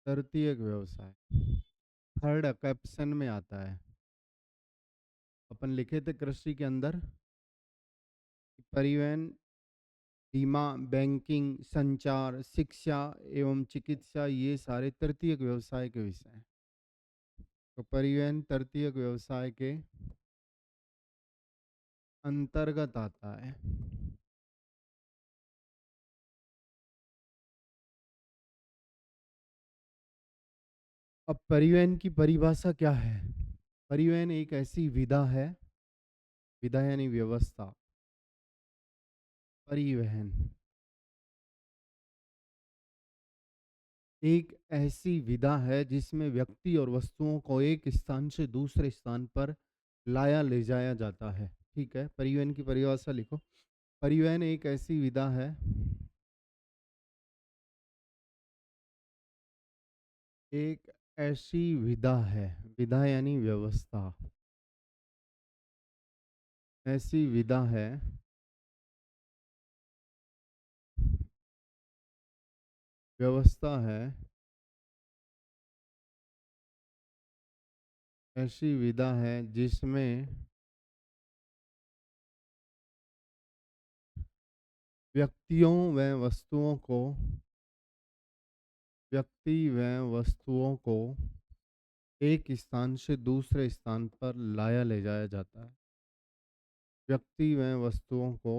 तृतीयक व्यवसाय third caption में आता है। अपन लिखे थे कृषि के अंदर परिवहन, बीमा, बैंकिंग, संचार, शिक्षा एवं चिकित्सा ये सारे तृतीयक व्यवसाय के विषय हैं। तो परिवहन तृतीयक व्यवसाय के अंतर्गत आता है। अब परिवहन की परिभाषा क्या है? परिवहन एक ऐसी विधा है, विधा यानी व्यवस्था, परिवहन एक ऐसी विधा है जिसमें व्यक्ति और वस्तुओं को एक स्थान से दूसरे स्थान पर लाया ले जाया जाता है। ठीक है, परिवहन की परिभाषा लिखो। परिवहन एक ऐसी विधा है, एक ऐसी विधा है, विधा यानी व्यवस्था, ऐसी विधा है व्यवस्था है, ऐसी विधा है जिसमें व्यक्तियों व वस्तुओं को व्यक्ति व वस्तुओं को एक स्थान से दूसरे स्थान पर लाया ले जाया जाता है। व्यक्ति व वस्तुओं को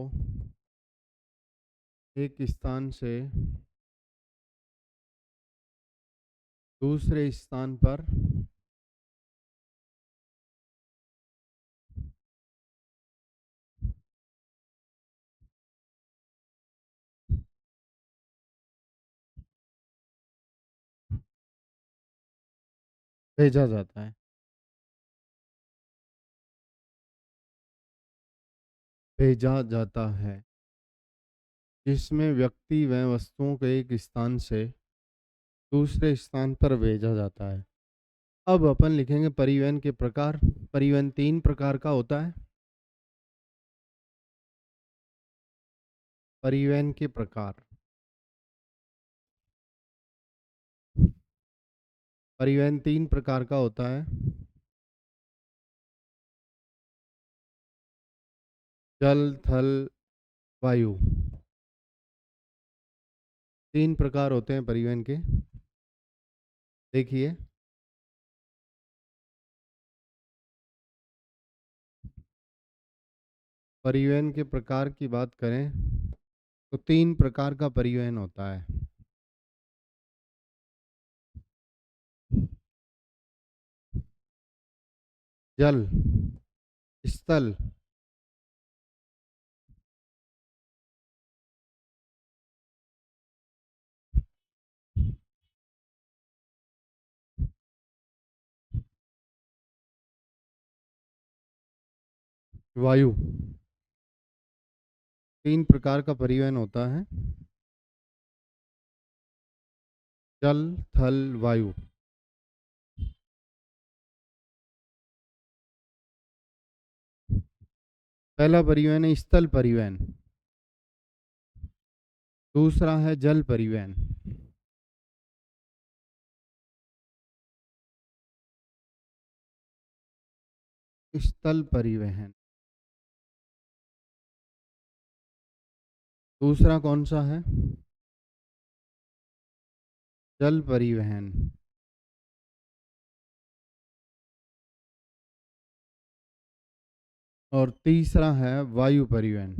एक स्थान से दूसरे स्थान पर भेजा जाता है। भेजा जाता है जिसमें व्यक्ति व वस्तुओं को एक स्थान से दूसरे स्थान पर भेजा जाता है। अब अपन लिखेंगे परिवहन के प्रकार। परिवहन तीन प्रकार का होता है। परिवहन के प्रकार, परिवहन तीन प्रकार का होता है। जल, थल, वायु, तीन प्रकार होते हैं परिवहन के। देखिए, परिवहन के प्रकार की बात करें तो तीन प्रकार का परिवहन होता है। जल, स्थल, वायु, तीन प्रकार का परिवहन होता है। जल, थल, वायु। पहला परिवहन है स्थल परिवहन, दूसरा है जल परिवहन, स्थल परिवहन। दूसरा कौन सा है? जल परिवहन। और तीसरा है वायु परिवहन।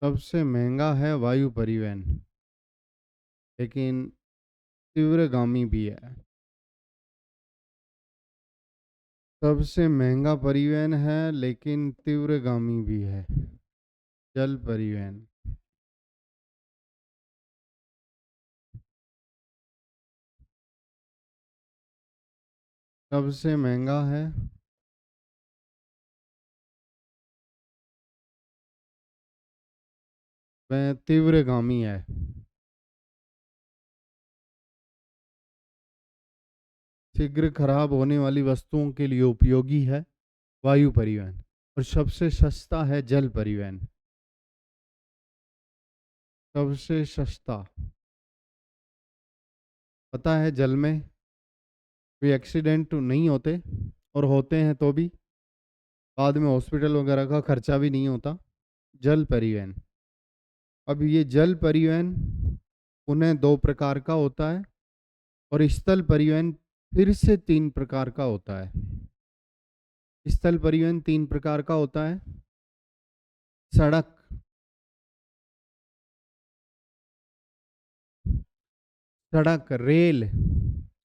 सबसे महंगा है वायु परिवहन, लेकिन तीव्रगामी भी है। सबसे महंगा परिवहन है लेकिन तीव्रगामी भी है, जल परिवहन। सबसे महंगा है, वह तीव्रगामी है। शीघ्र खराब होने वाली वस्तुओं के लिए उपयोगी है वायु परिवहन। और सबसे सस्ता है जल परिवहन। सबसे सस्ता पता है जल में कोई एक्सीडेंट नहीं होते, और होते हैं तो भी बाद में हॉस्पिटल वगैरह का खर्चा भी नहीं होता। जल परिवहन। अब ये जल परिवहन उन्हें 2 प्रकार का होता है, और स्थल परिवहन फिर से 3 प्रकार का होता है। स्थल परिवहन 3 प्रकार का होता है। सड़क, रेल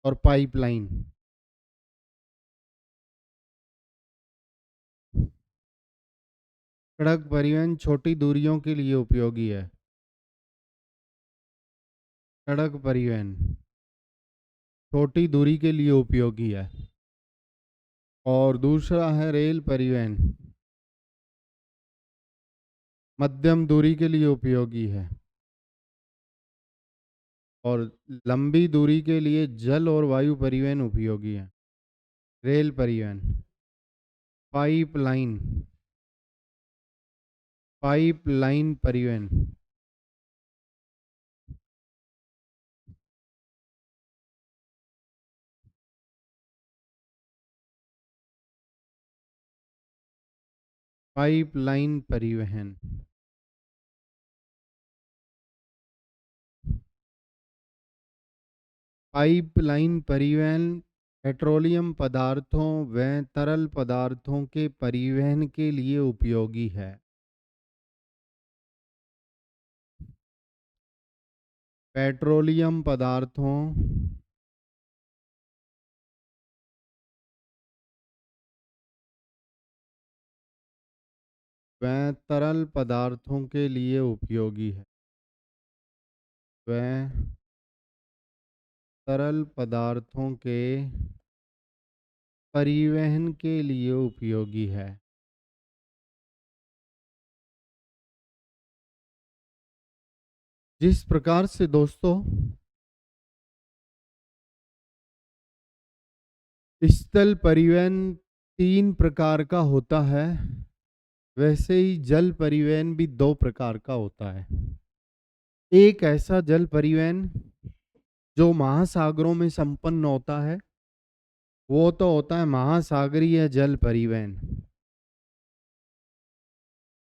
और पाइपलाइन। सड़क परिवहन छोटी दूरियों के लिए उपयोगी है। सड़क परिवहन छोटी दूरी के लिए उपयोगी है। और दूसरा है रेल परिवहन, मध्यम दूरी के लिए उपयोगी है। और लंबी दूरी के लिए जल और वायु परिवहन उपयोगी है। रेल परिवहन, पाइपलाइन, पाइपलाइन परिवहन, पाइपलाइन परिवहन। पाइपलाइन परिवहन पेट्रोलियम पदार्थों व तरल पदार्थों के परिवहन के लिए उपयोगी है। पेट्रोलियम पदार्थों व तरल पदार्थों के लिए उपयोगी है। व तरल पदार्थों के परिवहन के लिए उपयोगी है। जिस प्रकार से दोस्तों स्थल परिवहन 3 प्रकार का होता है, वैसे ही जल परिवहन भी 2 प्रकार का होता है। एक ऐसा जल परिवहन जो महासागरों में संपन्न होता है, वो तो होता है महासागरीय जल परिवहन।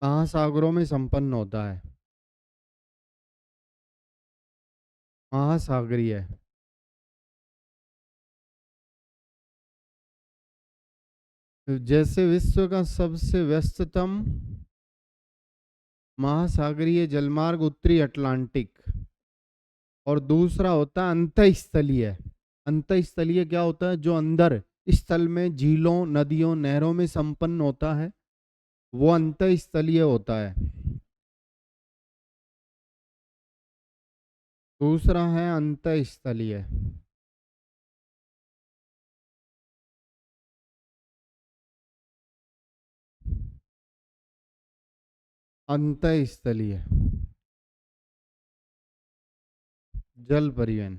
महासागरों में संपन्न होता है महासागरीय। जैसे विश्व का सबसे व्यस्ततम महासागरीय जलमार्ग उत्तरी अटलांटिक, और दूसरा होता है अंतःस्थलीय। अंतःस्थलीय क्या होता है? जो अंदर स्थल में झीलों, नदियों, नहरों में संपन्न होता है, वो अंतःस्थलीय होता है। दूसरा है अंतःस्थलीय। अंतःस्थलीय जल परिवहन।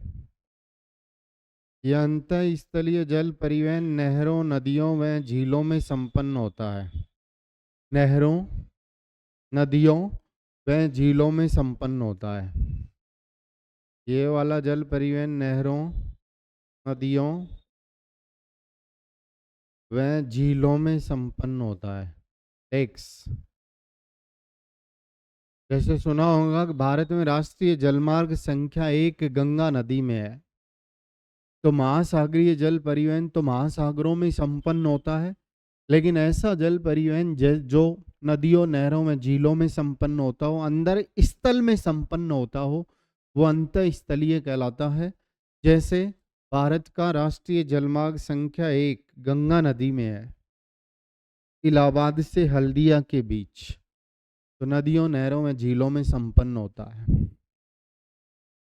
यह अंतःस्थलीय जल परिवहन नहरों, नदियों व झीलों में संपन्न होता है। नहरों, नदियों व झीलों में संपन्न होता है। ये वाला जल परिवहन नहरों, नदियों व झीलों में संपन्न होता है। टेक्स, जैसे सुना होगा कि भारत में राष्ट्रीय जलमार्ग संख्या 1 गंगा नदी में है। तो महासागरीय जल परिवहन तो महासागरों में संपन्न होता है, लेकिन ऐसा जल परिवहन जो नदियों, नहरों में, झीलों में संपन्न होता हो, अंदर स्थल में संपन्न होता हो, वो अंतःस्थलीय कहलाता है। जैसे भारत का राष्ट्रीय जलमार्ग संख्या 1 गंगा नदी में है, इलाहाबाद से हल्दिया के बीच, तो नदियों, नहरों में, झीलों में संपन्न होता है।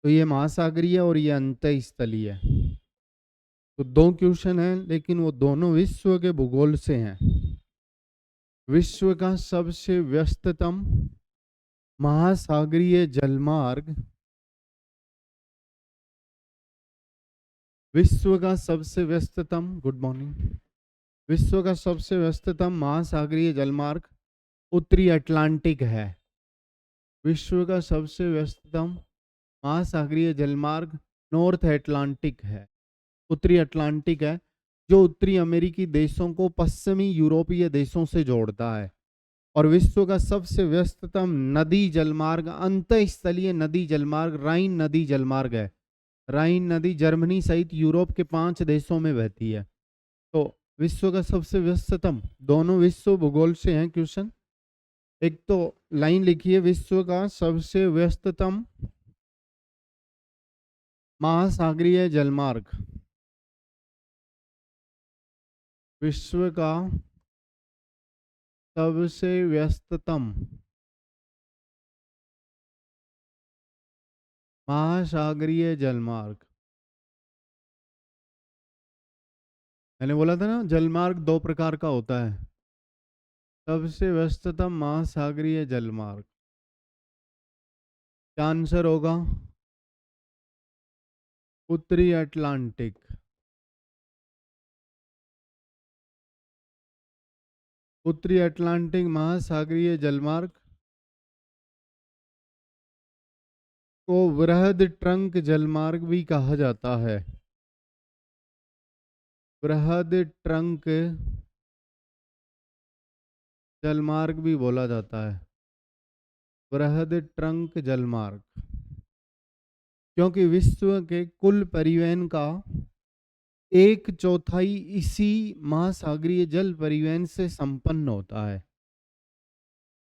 तो ये महासागरीय और ये अंतःस्थलीय है। तो 2 क्वेश्चन हैं, लेकिन वो दोनों विश्व के भूगोल से हैं। विश्व का सबसे व्यस्ततम महासागरीय जलमार्ग, विश्व का सबसे व्यस्ततम, गुड मॉर्निंग, विश्व का सबसे व्यस्ततम महासागरीय जलमार्ग उत्तरी अटलांटिक है। विश्व का सबसे व्यस्ततम महासागरीय जलमार्ग नॉर्थ अटलांटिक है, उत्तरी अटलांटिक है, जो उत्तरी अमेरिकी देशों को पश्चिमी यूरोपीय देशों से जोड़ता है। और विश्व का सबसे व्यस्ततम नदी जलमार्ग, अंतःस्थलीय नदी जलमार्ग राइन नदी जलमार्ग है। राइन नदी जर्मनी सहित यूरोप के 5 देशों में बहती है। तो विश्व का सबसे व्यस्ततम, दोनों विश्व भूगोल से हैं क्वेश्चन। एक तो लाइन लिखिए, विश्व का सबसे व्यस्ततम महासागरीय जलमार्ग, विश्व का सबसे व्यस्ततम महासागरीय जलमार्ग। मैंने बोला था ना, जलमार्ग 2 प्रकार का होता है। सबसे व्यस्ततम महासागरीय जलमार्ग, क्या आंसर होगा? उत्तरी अटलांटिक। उत्तरी अटलांटिक महासागरीय जलमार्ग को वृहद ट्रंक जलमार्ग भी कहा जाता है। वृहद ट्रंक जलमार्ग भी बोला जाता है, वृहद ट्रंक जलमार्ग, क्योंकि विश्व के कुल परिवहन का 1/4 इसी महासागरीय जल परिवहन से संपन्न होता है।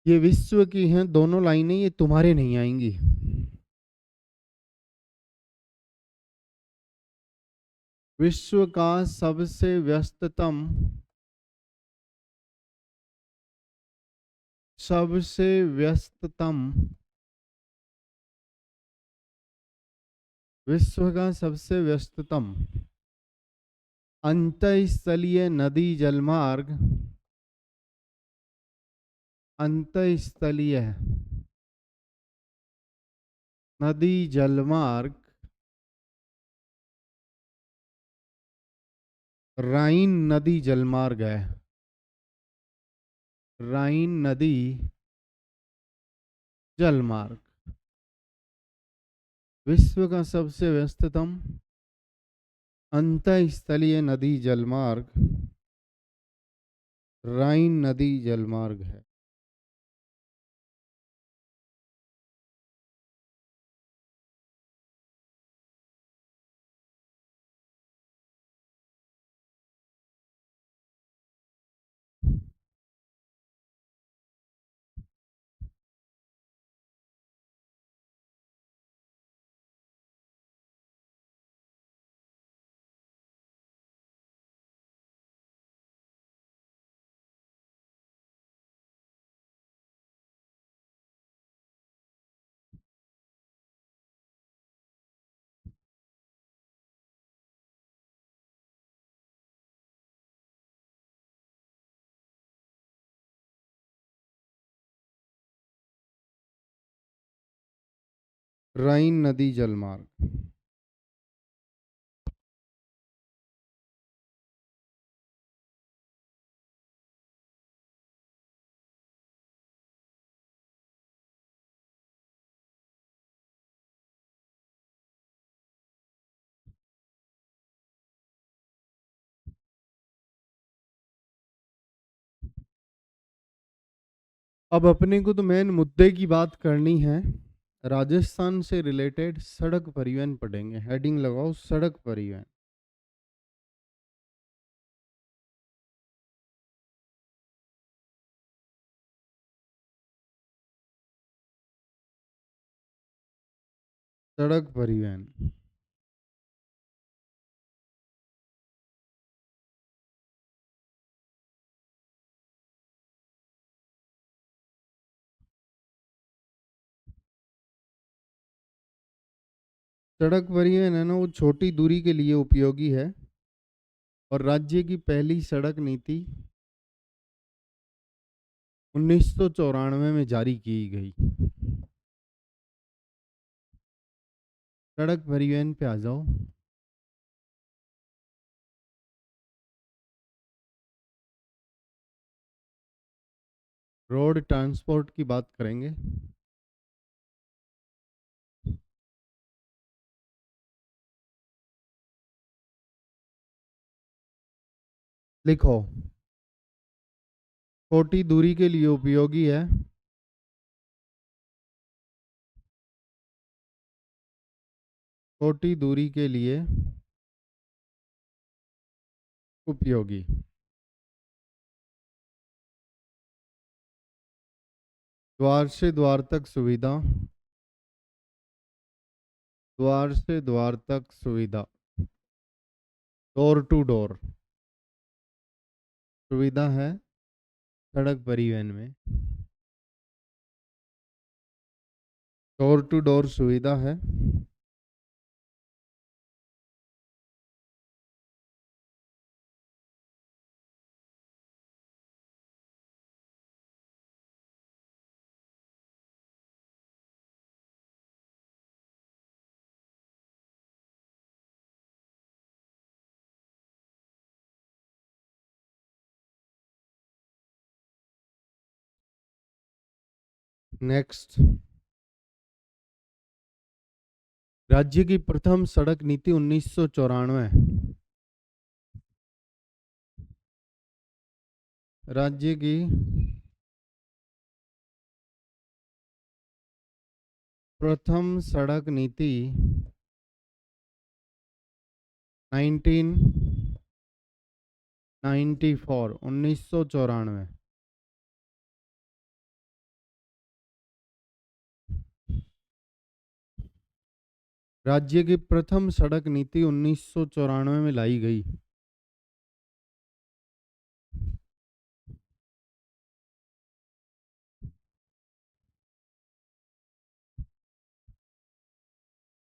ये विश्व की हैं दोनों लाइनें, ये तुम्हारे नहीं आएंगी। विश्व का सबसे व्यस्ततम, सबसे व्यस्ततम, विश्व का सबसे व्यस्ततम अंतःस्थलीय नदी जलमार्ग, अंतःस्थलीय नदी जलमार्ग राइन नदी जलमार्ग है। राइन नदी जलमार्ग विश्व का सबसे व्यस्ततम अंतःस्थलीय नदी जलमार्ग राइन नदी जलमार्ग है। राइन नदी जलमार्ग। अब अपने को तो मेन मुद्दे की बात करनी है। राजस्थान से रिलेटेड सड़क परिवहन पढ़ेंगे। हेडिंग लगाओ, सड़क परिवहन। सड़क परिवहन। सड़क परिवहन है ना, वो छोटी दूरी के लिए उपयोगी है और राज्य की पहली सड़क नीति 1994 में जारी की गई। सड़क परिवहन पे आ जाओ। रोड ट्रांसपोर्ट की बात करेंगे। लिखो, छोटी दूरी के लिए उपयोगी है। छोटी दूरी के लिए उपयोगी। द्वार से द्वार तक सुविधा। द्वार से द्वार तक सुविधा। डोर टू डोर सुविधा है सड़क परिवहन में। डोर टू डोर सुविधा है। नेक्स्ट, राज्य की प्रथम सड़क नीति 1994। राज्य की प्रथम सड़क नीति 1994। राज्य की प्रथम सड़क नीति 1994 में लाई गई।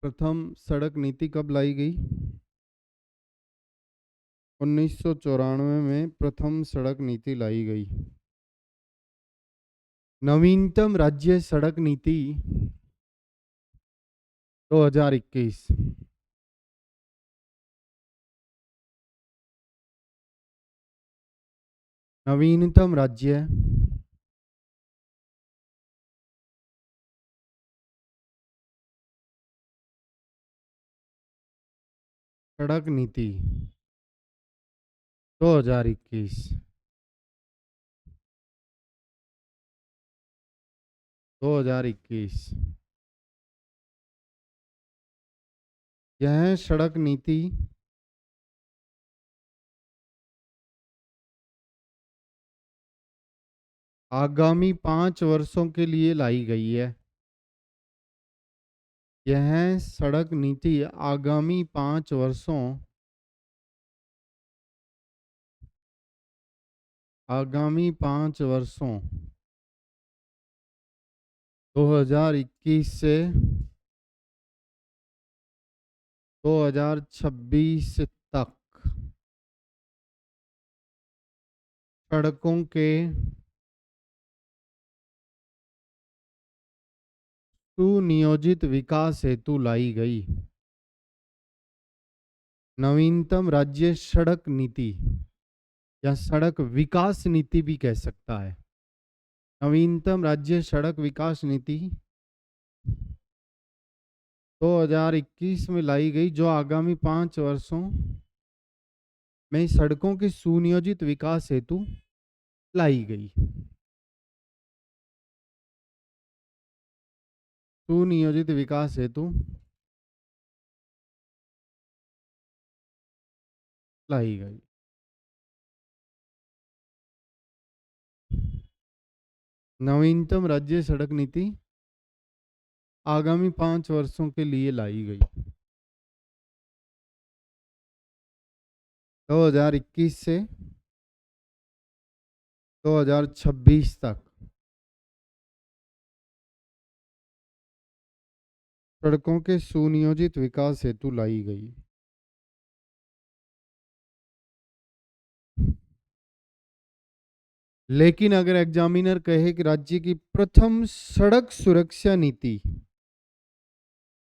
प्रथम सड़क नीति कब लाई गई? 1994 में प्रथम सड़क नीति लाई गई। नवीनतम राज्य सड़क नीति 2021। नवीनतम राज्य सड़क नीति 2021। 2021। यह सड़क नीति आगामी 5 वर्षों के लिए लाई गई है। यह सड़क नीति आगामी 5 वर्षों 2021 से 2026 तक सड़कों के सुनियोजित विकास हेतु लाई गई। नवीनतम राज्य सड़क नीति या सड़क विकास नीति भी कह सकता है। नवीनतम राज्य सड़क विकास नीति 2021 में लाई गई, जो आगामी 5 वर्षों में सड़कों के सुनियोजित विकास हेतु लाई गई। सुनियोजित विकास हेतु लाई गई। नवीनतम राज्य सड़क नीति आगामी 5 वर्षों के लिए लाई गई। 2021 से 2026 तक सड़कों के सुनियोजित विकास हेतु लाई गई। लेकिन अगर एग्जामिनर कहे कि राज्य की प्रथम सड़क सुरक्षा नीति,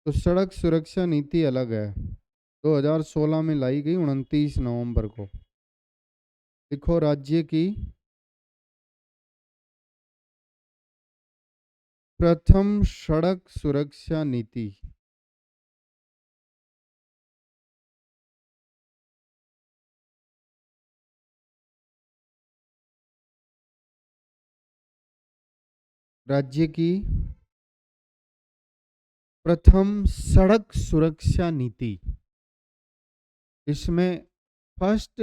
तो सड़क सुरक्षा नीति अलग है। 2016 में लाई गई 29 नवंबर को। लिखो, राज्य की प्रथम सड़क सुरक्षा नीति राज्य की प्रथम सड़क सुरक्षा नीति। इसमें फर्स्ट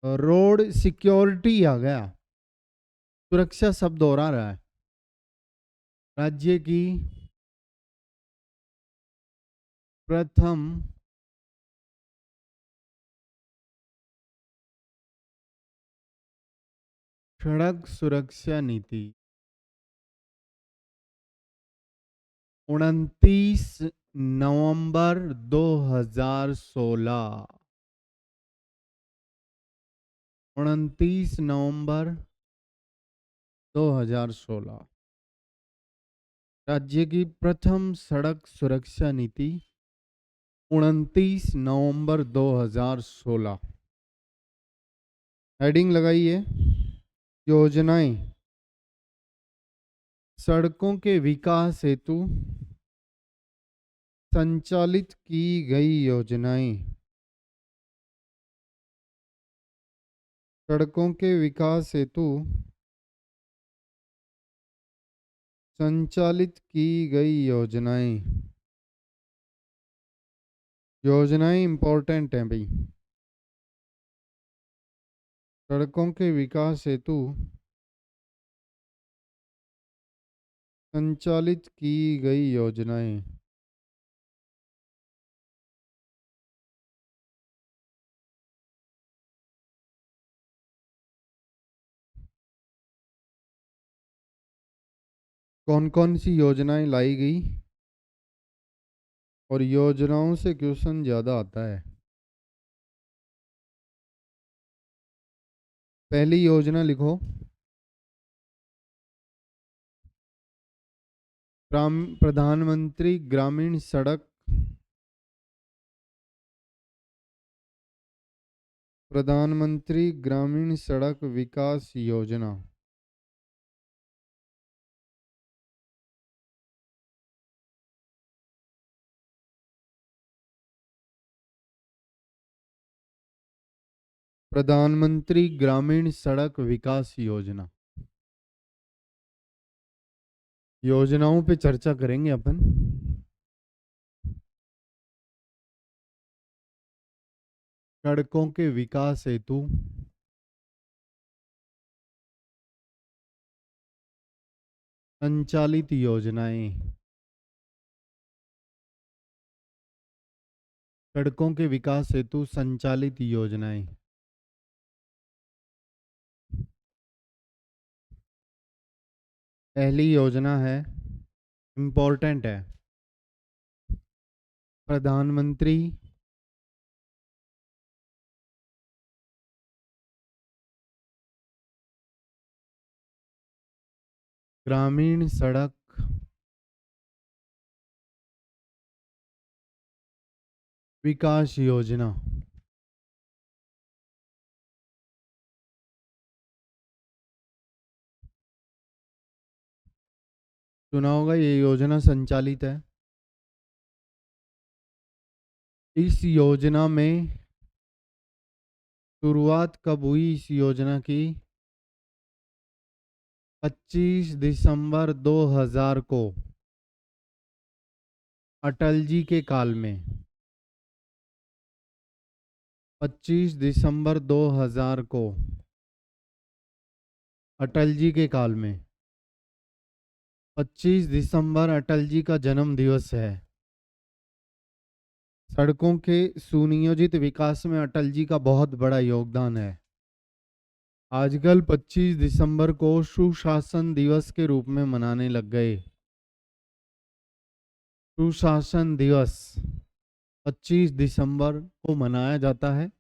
रोड सिक्योरिटी आ गया, सुरक्षा शब्द दोहरा रहा है। राज्य की प्रथम सड़क सुरक्षा नीति 29 नवंबर 2016। 29 नवंबर 2016 राज्य की प्रथम सड़क सुरक्षा नीति 29 नवंबर 2016। हेडिंग लगाइए, योजनाएं। सड़कों के विकास हेतु संचालित की गई योजनाएं। सड़कों के विकास हेतु संचालित की गई योजनाएं। योजनाएं इंपॉर्टेंट हैं भाई। सड़कों के विकास हेतु संचालित की गई योजनाएं। कौन कौन सी योजनाएं लाई गई और योजनाओं से क्वेश्चन ज़्यादा आता है। पहली योजना लिखो, प्रधानमंत्री ग्रामीण सड़क प्रधानमंत्री ग्रामीण सड़क विकास योजना। प्रधानमंत्री ग्रामीण सड़क विकास योजना। योजनाओं पे चर्चा करेंगे अपन। सड़कों के विकास हेतु संचालित योजनाएं। सड़कों के विकास हेतु संचालित योजनाएं। पहली योजना है, इंपॉर्टेंट है, प्रधानमंत्री ग्रामीण सड़क विकास योजना। सुना होगा, ये योजना संचालित है। इस योजना में शुरुआत कब हुई? इस योजना की 25 दिसंबर 2000 को, अटल जी के काल में। 25 दिसंबर 2000 को अटल जी के काल में। 25 दिसंबर अटल जी का जन्म दिवस है। सड़कों के सुनियोजित विकास में अटल जी का बहुत बड़ा योगदान है। आजकल 25 दिसंबर को सुशासन दिवस के रूप में मनाने लग गए। सुशासन दिवस 25 दिसंबर को मनाया जाता है।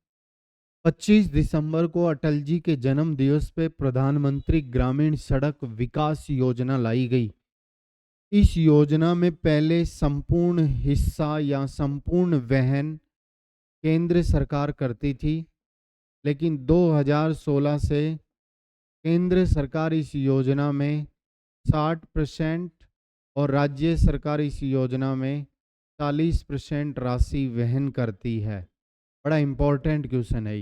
25 दिसंबर को अटल जी के जन्म दिवस पे प्रधानमंत्री ग्रामीण सड़क विकास योजना लाई गई। इस योजना में पहले संपूर्ण हिस्सा या संपूर्ण वहन केंद्र सरकार करती थी, लेकिन 2016 से केंद्र सरकार इस योजना में 60% और राज्य सरकार इस योजना में 40% राशि वहन करती है। बड़ा इंपॉर्टेंट क्वेश्चन है।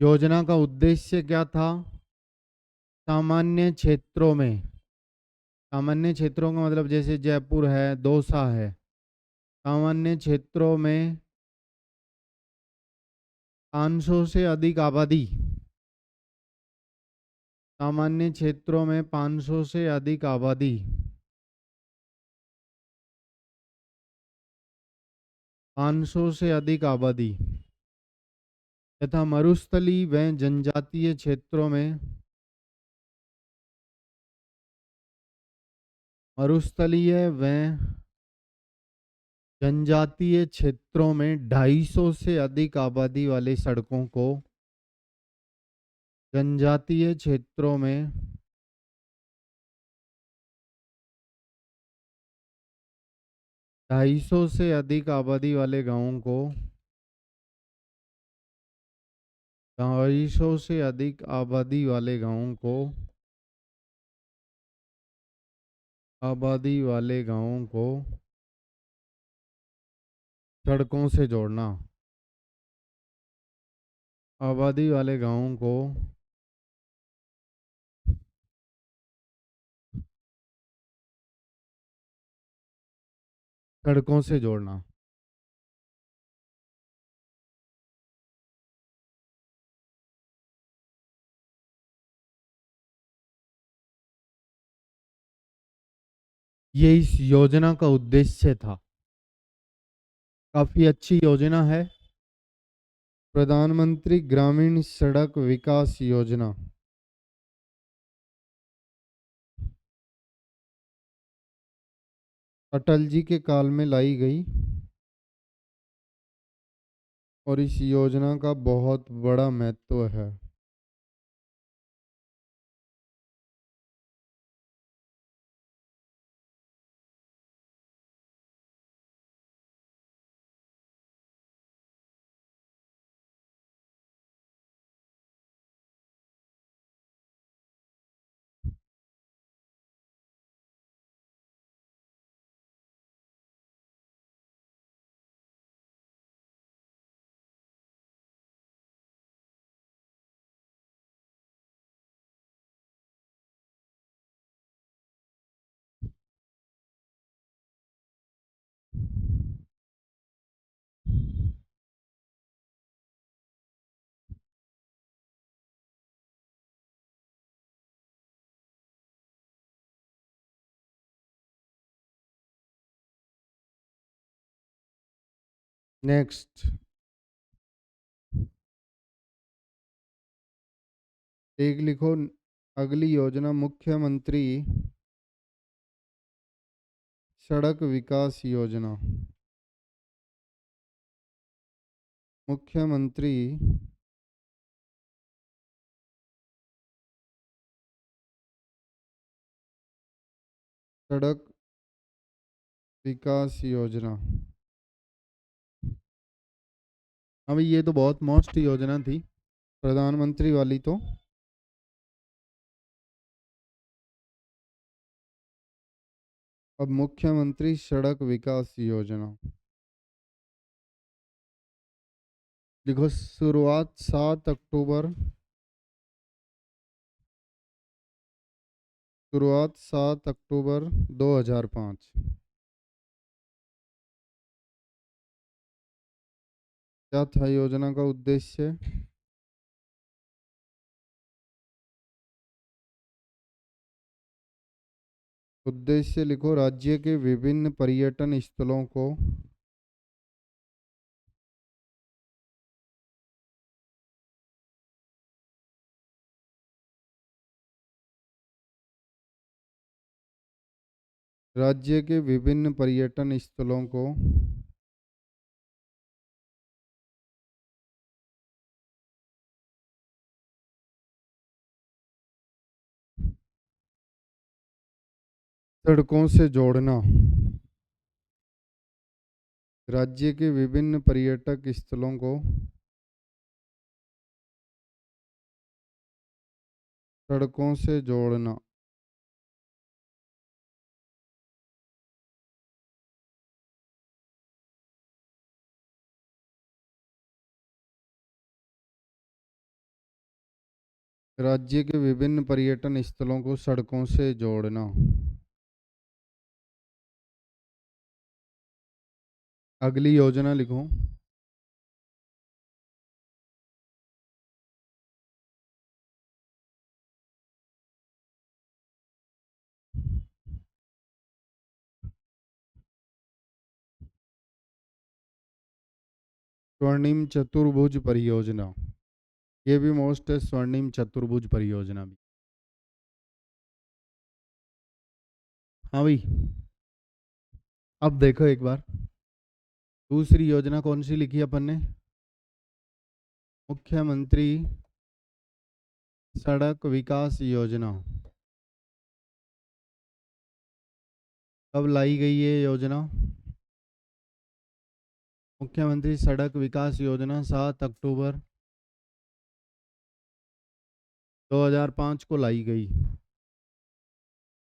योजना का उद्देश्य क्या था? सामान्य क्षेत्रों में, सामान्य क्षेत्रों का मतलब जैसे जयपुर है, दौसा है। सामान्य क्षेत्रों में 500 से अधिक आबादी, सामान्य क्षेत्रों में 500 से अधिक आबादी, 500 से अधिक आबादी तथा मरुस्थलीय व जनजातीय क्षेत्रों में, मरुस्थलीय व जनजातीय क्षेत्रों में 250 से अधिक आबादी वाले सड़कों को, जनजातीय क्षेत्रों में 250 से अधिक आबादी वाले गांवों को, 250 से अधिक आबादी वाले गांवों को, आबादी वाले गांवों को सड़कों से जोड़ना, आबादी वाले गांवों को सड़कों से जोड़ना। ये इस योजना का उद्देश्य था। काफी अच्छी योजना है, प्रधानमंत्री ग्रामीण सड़क विकास योजना। अटल जी के काल में लाई गई और इस योजना का बहुत बड़ा महत्व है। नेक्स्ट, एक लिखो, अगली योजना मुख्यमंत्री सड़क विकास योजना। मुख्यमंत्री सड़क विकास योजना। अभी ये तो बहुत मोस्ट योजना थी, प्रधानमंत्री वाली तो। अब मुख्यमंत्री सड़क विकास योजना देखो, शुरुआत 7 अक्टूबर, शुरुआत 7 अक्टूबर 2005। क्या था योजना का उद्देश्य? उद्देश्य लिखो, राज्य के विभिन्न पर्यटन स्थलों को, राज्य के विभिन्न पर्यटन स्थलों को सड़कों से जोड़ना, राज्य के विभिन्न पर्यटक स्थलों को सड़कों से जोड़ना। राज्य के विभिन्न पर्यटन स्थलों को सड़कों से जोड़ना। अगली योजना लिखो। स्वर्णिम चतुर्भुज परियोजना, ये भी मोस्ट है, स्वर्णिम चतुर्भुज परियोजना भी। हाँ भाई, अब देखो एक बार, दूसरी योजना कौन सी लिखी अपन ने? मुख्यमंत्री सड़क विकास योजना। कब लाई गई ये योजना? मुख्यमंत्री सड़क विकास योजना 7 अक्टूबर 2005 को लाई गई।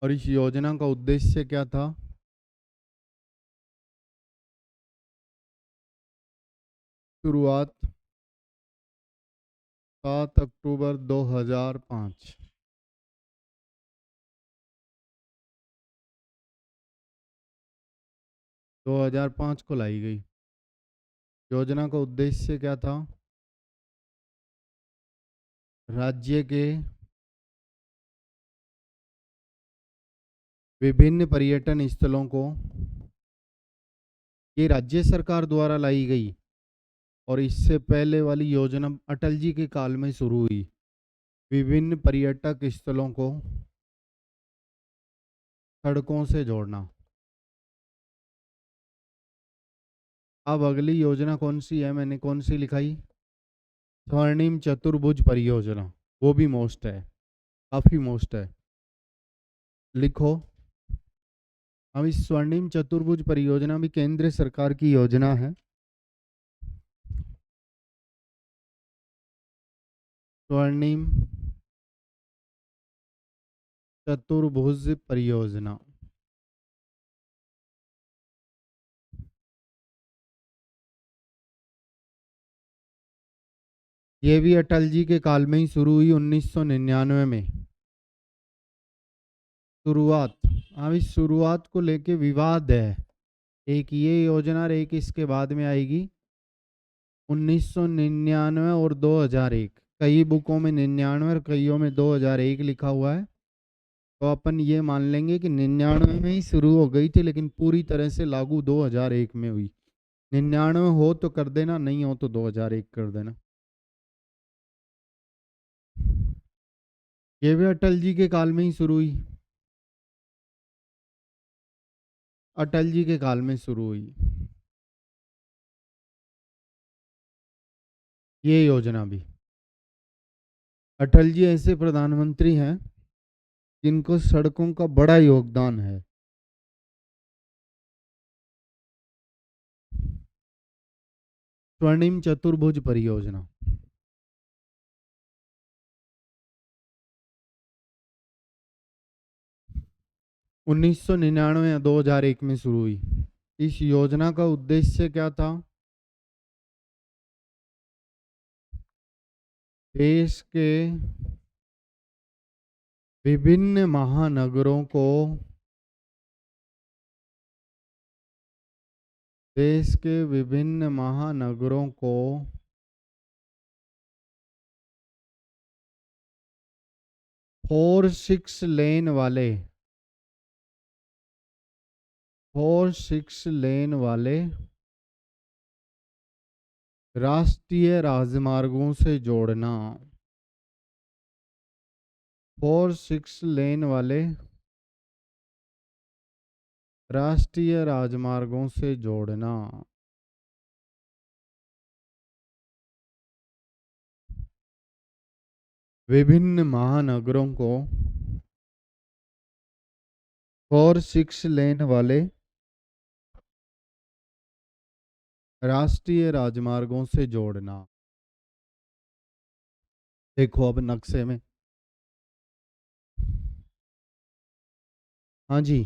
और इस योजना का उद्देश्य क्या था? शुरुआत 7 अक्टूबर 2005। दो हजार पाँच को लाई गई। योजना का उद्देश्य क्या था? राज्य के विभिन्न पर्यटन स्थलों को, ये राज्य सरकार द्वारा लाई गई और इससे पहले वाली योजना अटल जी के काल में शुरू हुई। विभिन्न पर्यटक स्थलों को सड़कों से जोड़ना। अब अगली योजना कौन सी है, मैंने कौन सी लिखाई? स्वर्णिम चतुर्भुज परियोजना, वो भी मोस्ट है, काफी मोस्ट है। लिखो। अब इस स्वर्णिम चतुर्भुज परियोजना भी केंद्र सरकार की योजना है। स्वर्णिम चतुर्भुज परियोजना, ये भी अटल जी के काल में ही शुरू हुई 1999 में। शुरुआत, अब इस शुरुआत को लेके विवाद है, एक ये योजना और एक इसके बाद में आएगी 1999 और 2001। कई बुकों में 99 और कईयों में 2001 लिखा हुआ है, तो अपन ये मान लेंगे कि 99 में ही शुरू हो गई थी, लेकिन पूरी तरह से लागू 2001 में हुई। 99 हो तो कर देना, नहीं हो तो 2001 कर देना। ये भी अटल जी के काल में ही शुरू हुई, अटल जी के काल में शुरू हुई ये योजना भी। अटल जी ऐसे प्रधानमंत्री हैं जिनको सड़कों का बड़ा योगदान है। स्वर्णिम चतुर्भुज परियोजना, 1999 या 2001 में शुरू हुई। इस योजना का उद्देश्य क्या था? देश के विभिन्न महानगरों को, देश के विभिन्न महानगरों को 4-6 लेन वाले, 4-6 लेन वाले राष्ट्रीय राजमार्गों से जोड़ना। 4-6 लेन वाले राष्ट्रीय राजमार्गों से जोड़ना। विभिन्न महानगरों को 4-6 लेन वाले राष्ट्रीय राजमार्गों से जोड़ना। देखो अब नक्शे में, हाँ जी,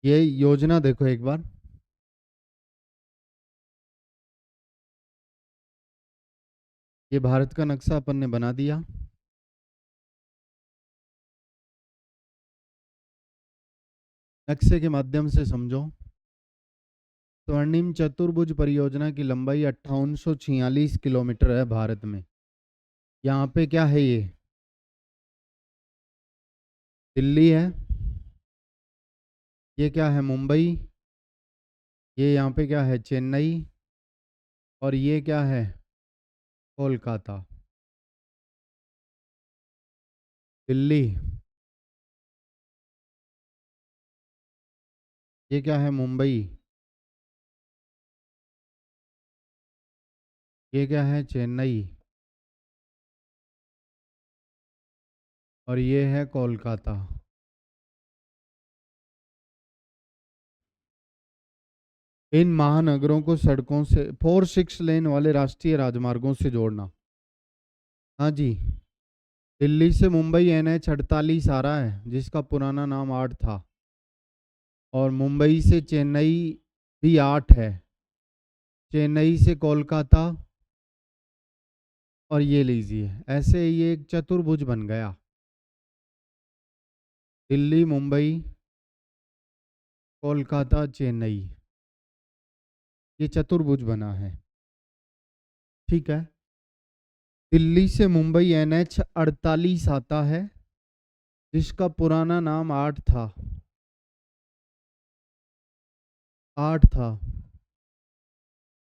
ये योजना देखो एक बार। ये भारत का नक्शा अपन ने बना दिया। नक्शे के माध्यम से समझो। स्वर्णिम चतुर्भुज परियोजना की लंबाई 5846 किलोमीटर है भारत में। यहाँ पे क्या है, ये दिल्ली है, ये क्या है, मुंबई, ये यहाँ पे क्या है, चेन्नई, और ये क्या है, कोलकाता। दिल्ली, ये क्या है, मुंबई, ये क्या है, चेन्नई, और ये है कोलकाता। इन महानगरों को सड़कों से 4-6 लेन वाले राष्ट्रीय राजमार्गों से जोड़ना। हाँ जी, दिल्ली से मुंबई NH 48 आ रहा है, जिसका पुराना नाम 8 था, और मुंबई से चेन्नई भी 8 है, चेन्नई से कोलकाता, और ये लीजिए, ऐसे ये एक चतुर्भुज बन गया। दिल्ली, मुंबई, कोलकाता, चेन्नई, ये चतुर्भुज बना है। ठीक है, दिल्ली से मुंबई NH 48 आता है, जिसका पुराना नाम 8 था, 8 था,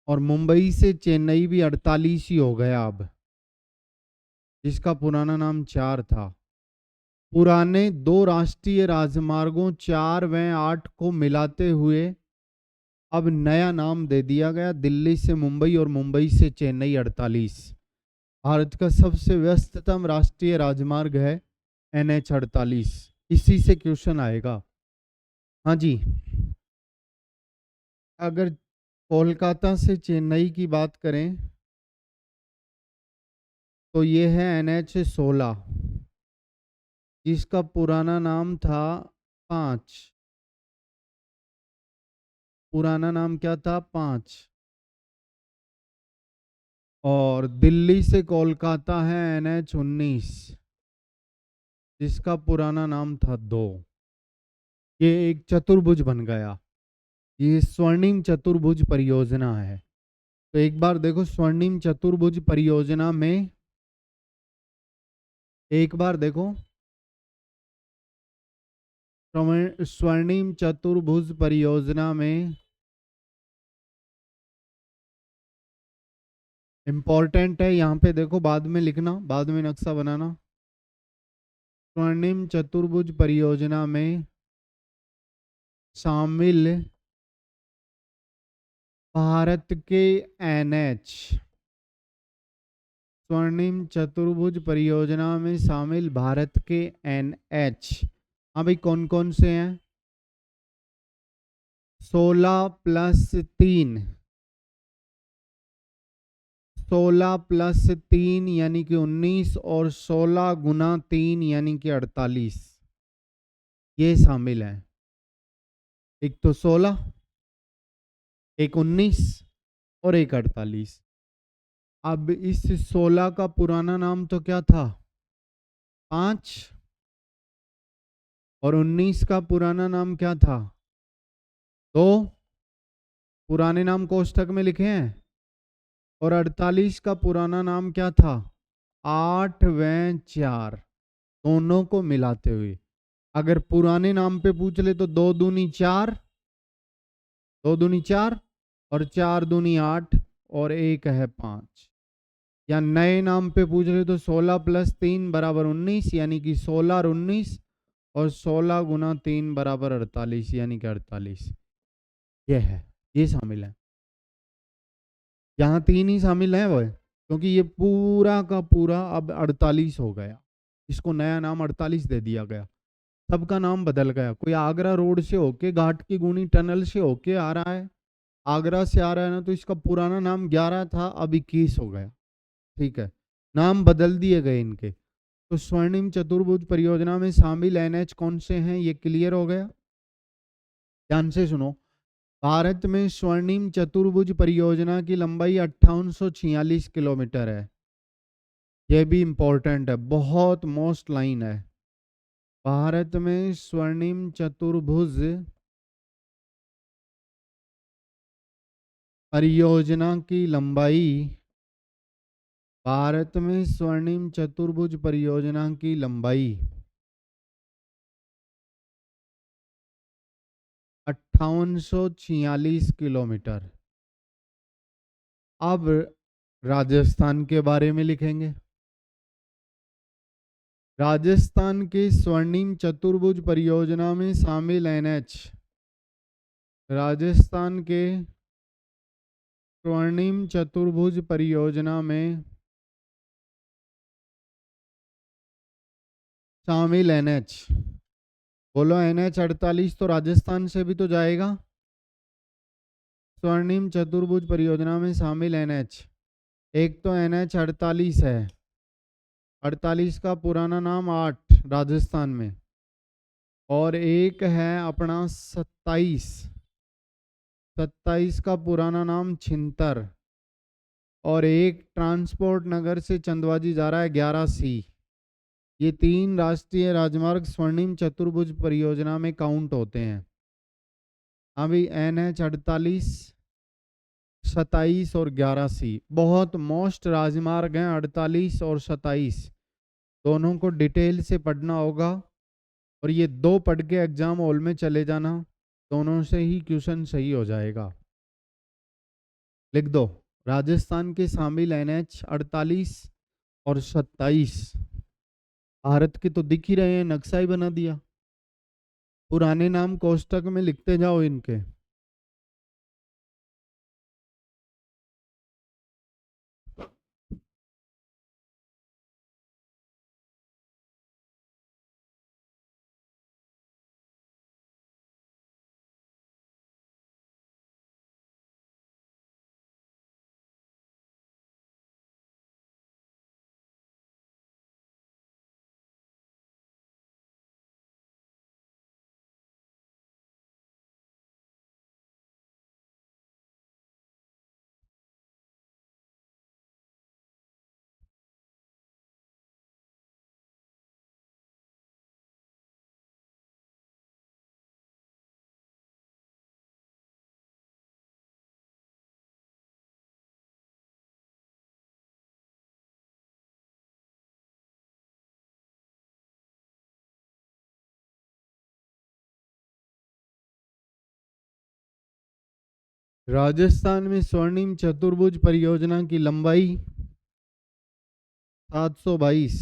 और मुंबई से चेन्नई भी 48 ही हो गया अब, जिसका पुराना नाम 4 था। पुराने 2 राष्ट्रीय राजमार्गों 4 व 8 को मिलाते हुए अब नया नाम दे दिया गया, दिल्ली से मुंबई और मुंबई से चेन्नई 48। भारत का सबसे व्यस्ततम राष्ट्रीय राजमार्ग है NH 48। इसी से क्वेश्चन आएगा। हाँ जी, अगर कोलकाता से चेन्नई की बात करें तो ये है NH 16, जिसका पुराना नाम था 5। पुराना नाम क्या था, 5। और दिल्ली से कोलकाता है NH 19, जिसका पुराना नाम था 2। ये एक चतुर्भुज बन गया। ये स्वर्णिम चतुर्भुज परियोजना है। तो एक बार देखो, स्वर्णिम चतुर्भुज परियोजना में, एक बार देखो, स्वर्णिम चतुर्भुज परियोजना में इंपॉर्टेंट है, यहाँ पे देखो, बाद में लिखना, बाद में नक्शा बनाना। स्वर्णिम चतुर्भुज परियोजना में शामिल भारत के NH, स्वर्णिम चतुर्भुज परियोजना में शामिल भारत के NH, हाँ भाई, कौन कौन से हैं, 16 + 3, 16 + 3 यानी कि 19, और 16 × 3 यानी कि 48, ये शामिल है। एक तो 16, एक 19, और एक 48। अब इस 16 का पुराना नाम तो क्या था, 5, और 19 का पुराना नाम क्या था, 2। पुराने नाम कोष्ठक में लिखे हैं। और 48 का पुराना नाम क्या था, 8 व 4, दोनों को मिलाते हुए। अगर पुराने नाम पे पूछ ले तो 2 दूनी 4, 2 दूनी 4, और 4 दूनी 8, और 1 है 5। या नए नाम पे पूछ ले तो 16 + 3 = 19, यानी कि 16 और 19, और 16 × 3 = 48, यानी कि 48। ये है, ये शामिल है। यहाँ 3 ही शामिल है वो, क्योंकि ये पूरा का पूरा अब 48 हो गया, इसको नया नाम 48 दे दिया गया, सबका नाम बदल गया। कोई आगरा रोड से होके, घाट की गुनी टनल से होके आ रहा है, आगरा से आ रहा है ना, तो इसका पुराना नाम 11 था, अब 21 हो गया। ठीक है, नाम बदल दिए गए इनके। तो स्वर्णिम चतुर्भुज परियोजना में शामिल NH कौन से हैं, ये क्लियर हो गया। ध्यान से सुनो, भारत में स्वर्णिम चतुर्भुज परियोजना की लंबाई 5846 किलोमीटर है। ये भी इम्पोर्टेंट है, बहुत मोस्ट लाइन है। भारत में स्वर्णिम चतुर्भुज परियोजना की लंबाई, भारत में स्वर्णिम चतुर्भुज परियोजना की लंबाई 5846 किलोमीटर। अब राजस्थान के बारे में लिखेंगे। राजस्थान के स्वर्णिम चतुर्भुज परियोजना में शामिल एनएच, राजस्थान के स्वर्णिम चतुर्भुज परियोजना में शामिल एनएच, बोलो NH 48 तो राजस्थान से भी तो जाएगा। स्वर्णिम चतुर्भुज परियोजना में शामिल एनएच, एक तो NH 48 है, 48 का पुराना नाम 8 राजस्थान में, और एक है अपना 27, 27 का पुराना नाम छिंतर, और एक ट्रांसपोर्ट नगर से चंदवाजी जा रहा है 11C। ये 3 राष्ट्रीय राजमार्ग स्वर्णिम चतुर्भुज परियोजना में काउंट होते हैं। अभी NH 48, 27 और 11C बहुत मोस्ट राजमार्ग हैं। 48 और 27 दोनों को डिटेल से पढ़ना होगा, और ये 2 पढ़ के एग्जाम हॉल में चले जाना, दोनों से ही क्वेश्चन सही हो जाएगा। लिख दो, राजस्थान के शामिल NH 48 और 27। भारत के तो दिख ही रहे हैं, नक्शा ही बना दिया। पुराने नाम कोष्टक में लिखते जाओ इनके। राजस्थान में स्वर्णिम चतुर्भुज परियोजना की लंबाई 722।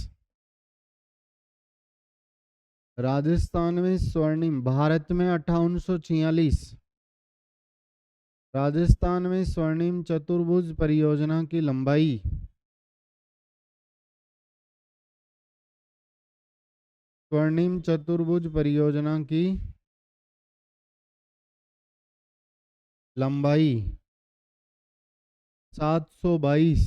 राजस्थान में स्वर्णिम, भारत में 5846। राजस्थान में स्वर्णिम चतुर्भुज परियोजना की लंबाई 722।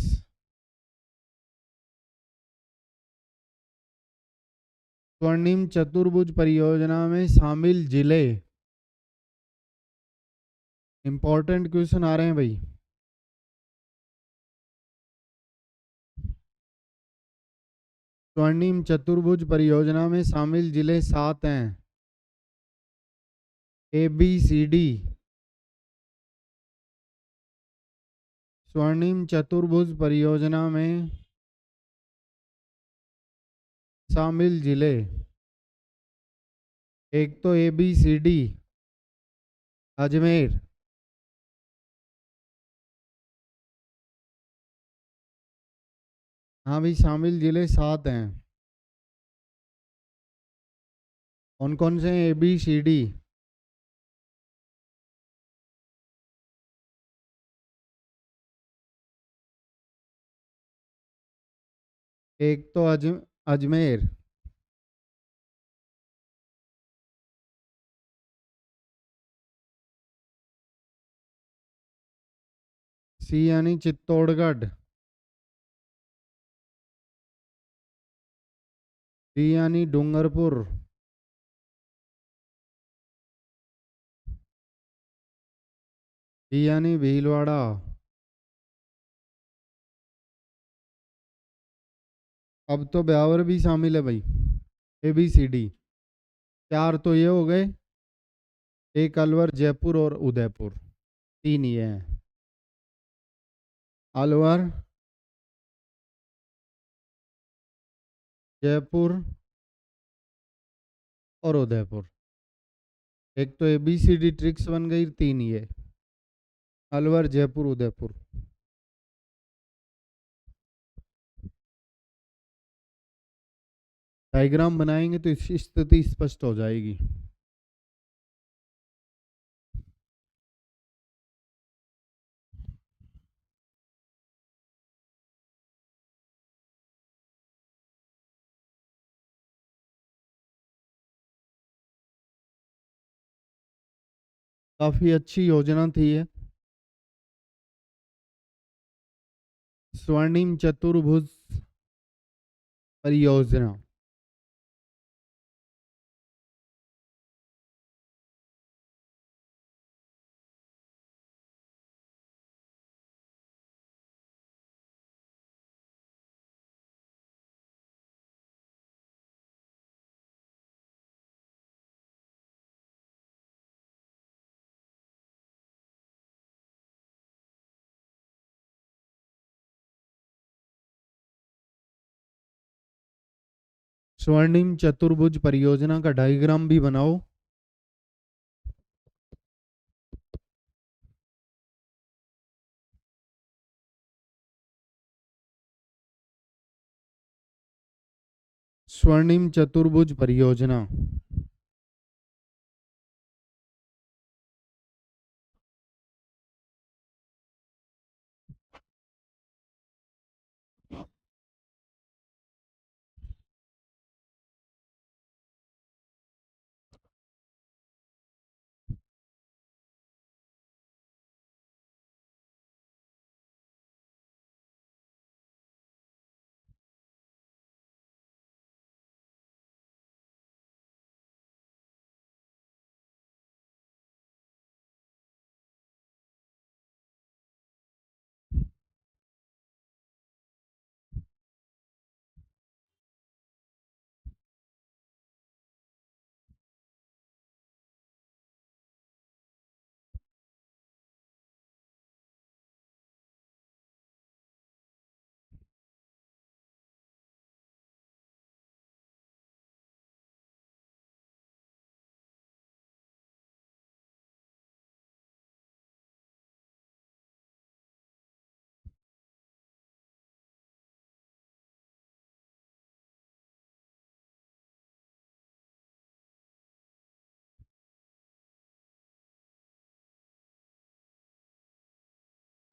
स्वर्णिम चतुर्भुज परियोजना में शामिल जिले, इंपॉर्टेंट क्वेश्चन आ रहे हैं भाई। स्वर्णिम चतुर्भुज परियोजना में शामिल जिले 7 हैं, ABCD। स्वर्णिम चतुर्भुज परियोजना में शामिल जिले, एक तो ABCD अजमेर, हाँ भी शामिल जिले 7 हैं। कौन कौन से हैं ABCD? एक तो अजमेर, C यानी चित्तौड़गढ़, D यानी डूंगरपुर, E यानी भीलवाड़ा, अब तो ब्यावर भी शामिल है भाई। ABCD 4 तो ये हो गए, एक अलवर, जयपुर और उदयपुर, 3 ये हैं। अलवर, जयपुर और उदयपुर। एक तो ABCD ट्रिक्स बन गई, 3 ये, अलवर, जयपुर, उदयपुर। डायग्राम बनाएंगे तो इसकी स्थिति स्पष्ट हो जाएगी। काफी अच्छी योजना थी ये। स्वर्णिम चतुर्भुज परियोजना। स्वर्णिम चतुर्भुज परियोजना का डायग्राम भी बनाओ। स्वर्णिम चतुर्भुज परियोजना।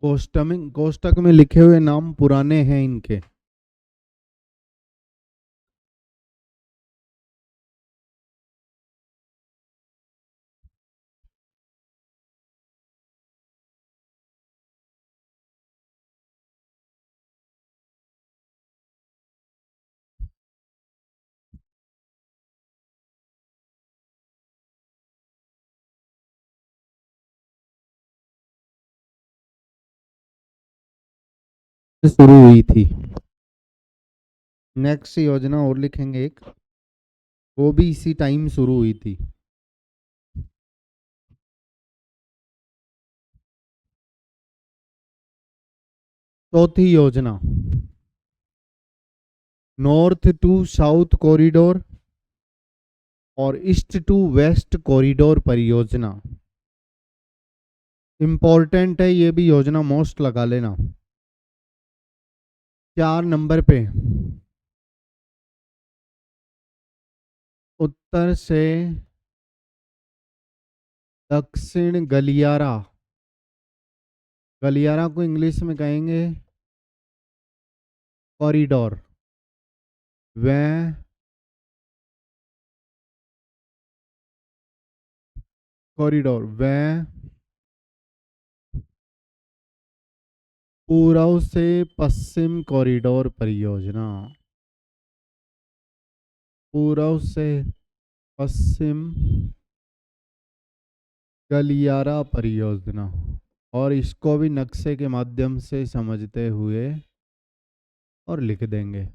कोष्टक में लिखे हुए नाम पुराने हैं इनके। शुरू हुई थी। नेक्स्ट योजना और लिखेंगे एक, वो भी इसी टाइम शुरू हुई थी। चौथी योजना, नॉर्थ टू साउथ कॉरिडोर और ईस्ट टू वेस्ट कॉरिडोर परियोजना। इंपॉर्टेंट है ये भी योजना, मोस्ट लगा लेना। 4 नंबर पे, उत्तर से दक्षिण गलियारा। गलियारा को इंग्लिश में कहेंगे कॉरिडोर। वह कॉरिडोर, वह पूर्व से पश्चिम कॉरिडोर परियोजना। पूर्व से पश्चिम गलियारा परियोजना। और इसको भी नक्शे के माध्यम से समझते हुए और लिख देंगे।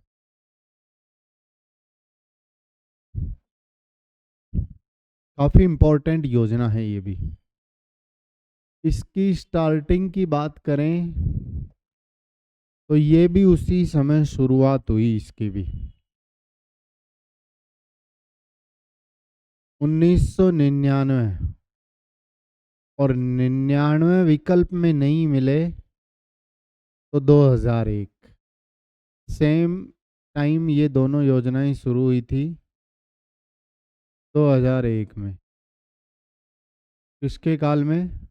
काफ़ी इम्पोर्टेंट योजना है ये भी। इसकी स्टार्टिंग की बात करें तो ये भी उसी समय शुरुआत हुई इसकी भी। 1999, और 99 विकल्प में नहीं मिले तो 2001, सेम टाइम ये दोनों योजनाएं शुरू हुई थी 2001 में। किसके काल में?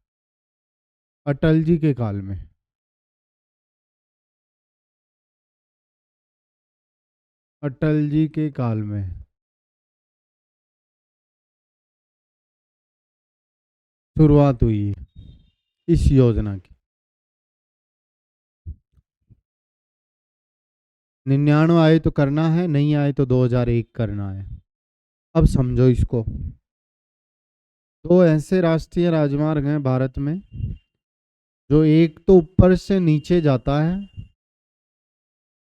अटल जी के काल में। अटल जी के काल में शुरुआत हुई इस योजना की। 99 आए तो करना है, नहीं आए तो 2001 करना है। अब समझो इसको। दो ऐसे राष्ट्रीय राजमार्ग हैं भारत में, जो एक तो ऊपर से नीचे जाता है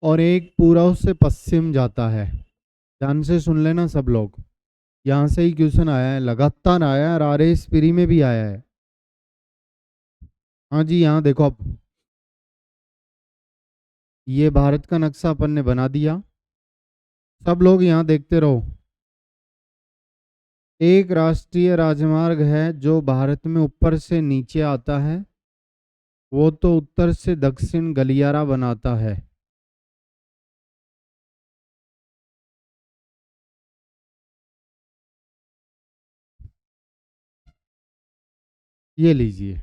और एक पूर्व से पश्चिम जाता है। ध्यान से सुन लेना सब लोग, यहाँ से ही क्वेश्चन आया है, लगातार आया है और RS प्री में भी आया है। हाँ जी, यहाँ देखो अब, ये भारत का नक्शा अपन ने बना दिया। सब लोग यहाँ देखते रहो। एक राष्ट्रीय राजमार्ग है जो भारत में ऊपर से नीचे आता है, वो तो उत्तर से दक्षिण गलियारा बनाता है। ये लीजिए,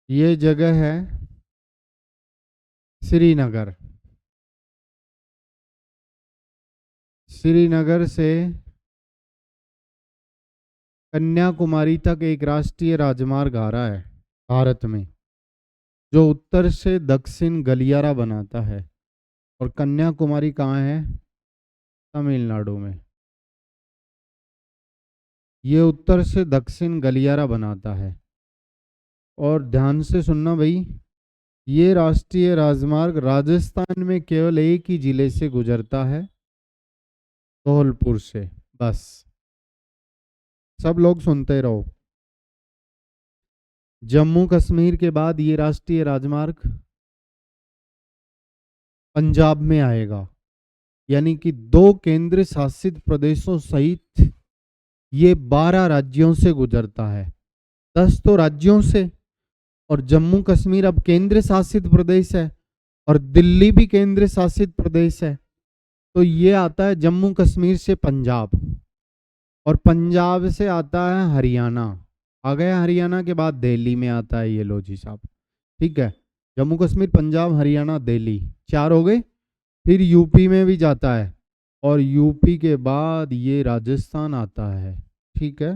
ये जगह है श्रीनगर। श्रीनगर से कन्याकुमारी तक एक राष्ट्रीय राजमार्ग आ रहा है भारत में, जो उत्तर से दक्षिण गलियारा बनाता है। और कन्याकुमारी कहाँ है? तमिलनाडु में। ये उत्तर से दक्षिण गलियारा बनाता है। और ध्यान से सुनना भाई, ये राष्ट्रीय राजमार्ग राजस्थान में केवल एक ही जिले से गुजरता है, धौलपुर से, बस। सब लोग सुनते रहो। जम्मू कश्मीर के बाद ये राष्ट्रीय राजमार्ग पंजाब में आएगा, यानी कि 2 केंद्र शासित प्रदेशों सहित ये 12 राज्यों से गुजरता है। 10 तो राज्यों से, और जम्मू कश्मीर अब केंद्र शासित प्रदेश है, और दिल्ली भी केंद्र शासित प्रदेश है। तो ये आता है जम्मू कश्मीर से पंजाब, और पंजाब से आता है हरियाणा। आ गया हरियाणा के बाद दिल्ली में आता है ये, लो जी साहब, ठीक है। जम्मू कश्मीर, पंजाब, हरियाणा, दिल्ली, 4 हो गए। फिर यूपी में भी जाता है, और यूपी के बाद ये राजस्थान आता है, ठीक है।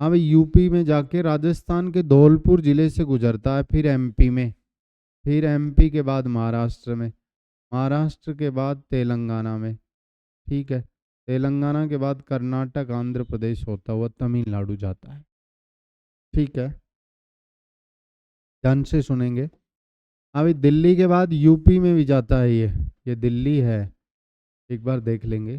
हाँ भाई, यूपी में जाके राजस्थान के धौलपुर जिले से गुजरता है, फिर एमपी में, फिर एमपी के बाद महाराष्ट्र में, महाराष्ट्र के बाद तेलंगाना में, ठीक है। तेलंगाना के बाद कर्नाटक, आंध्र प्रदेश होता हुआ तमिलनाडु जाता है, ठीक है। ध्यान से सुनेंगे। अभी दिल्ली के बाद यूपी में भी जाता है ये दिल्ली है, एक बार देख लेंगे।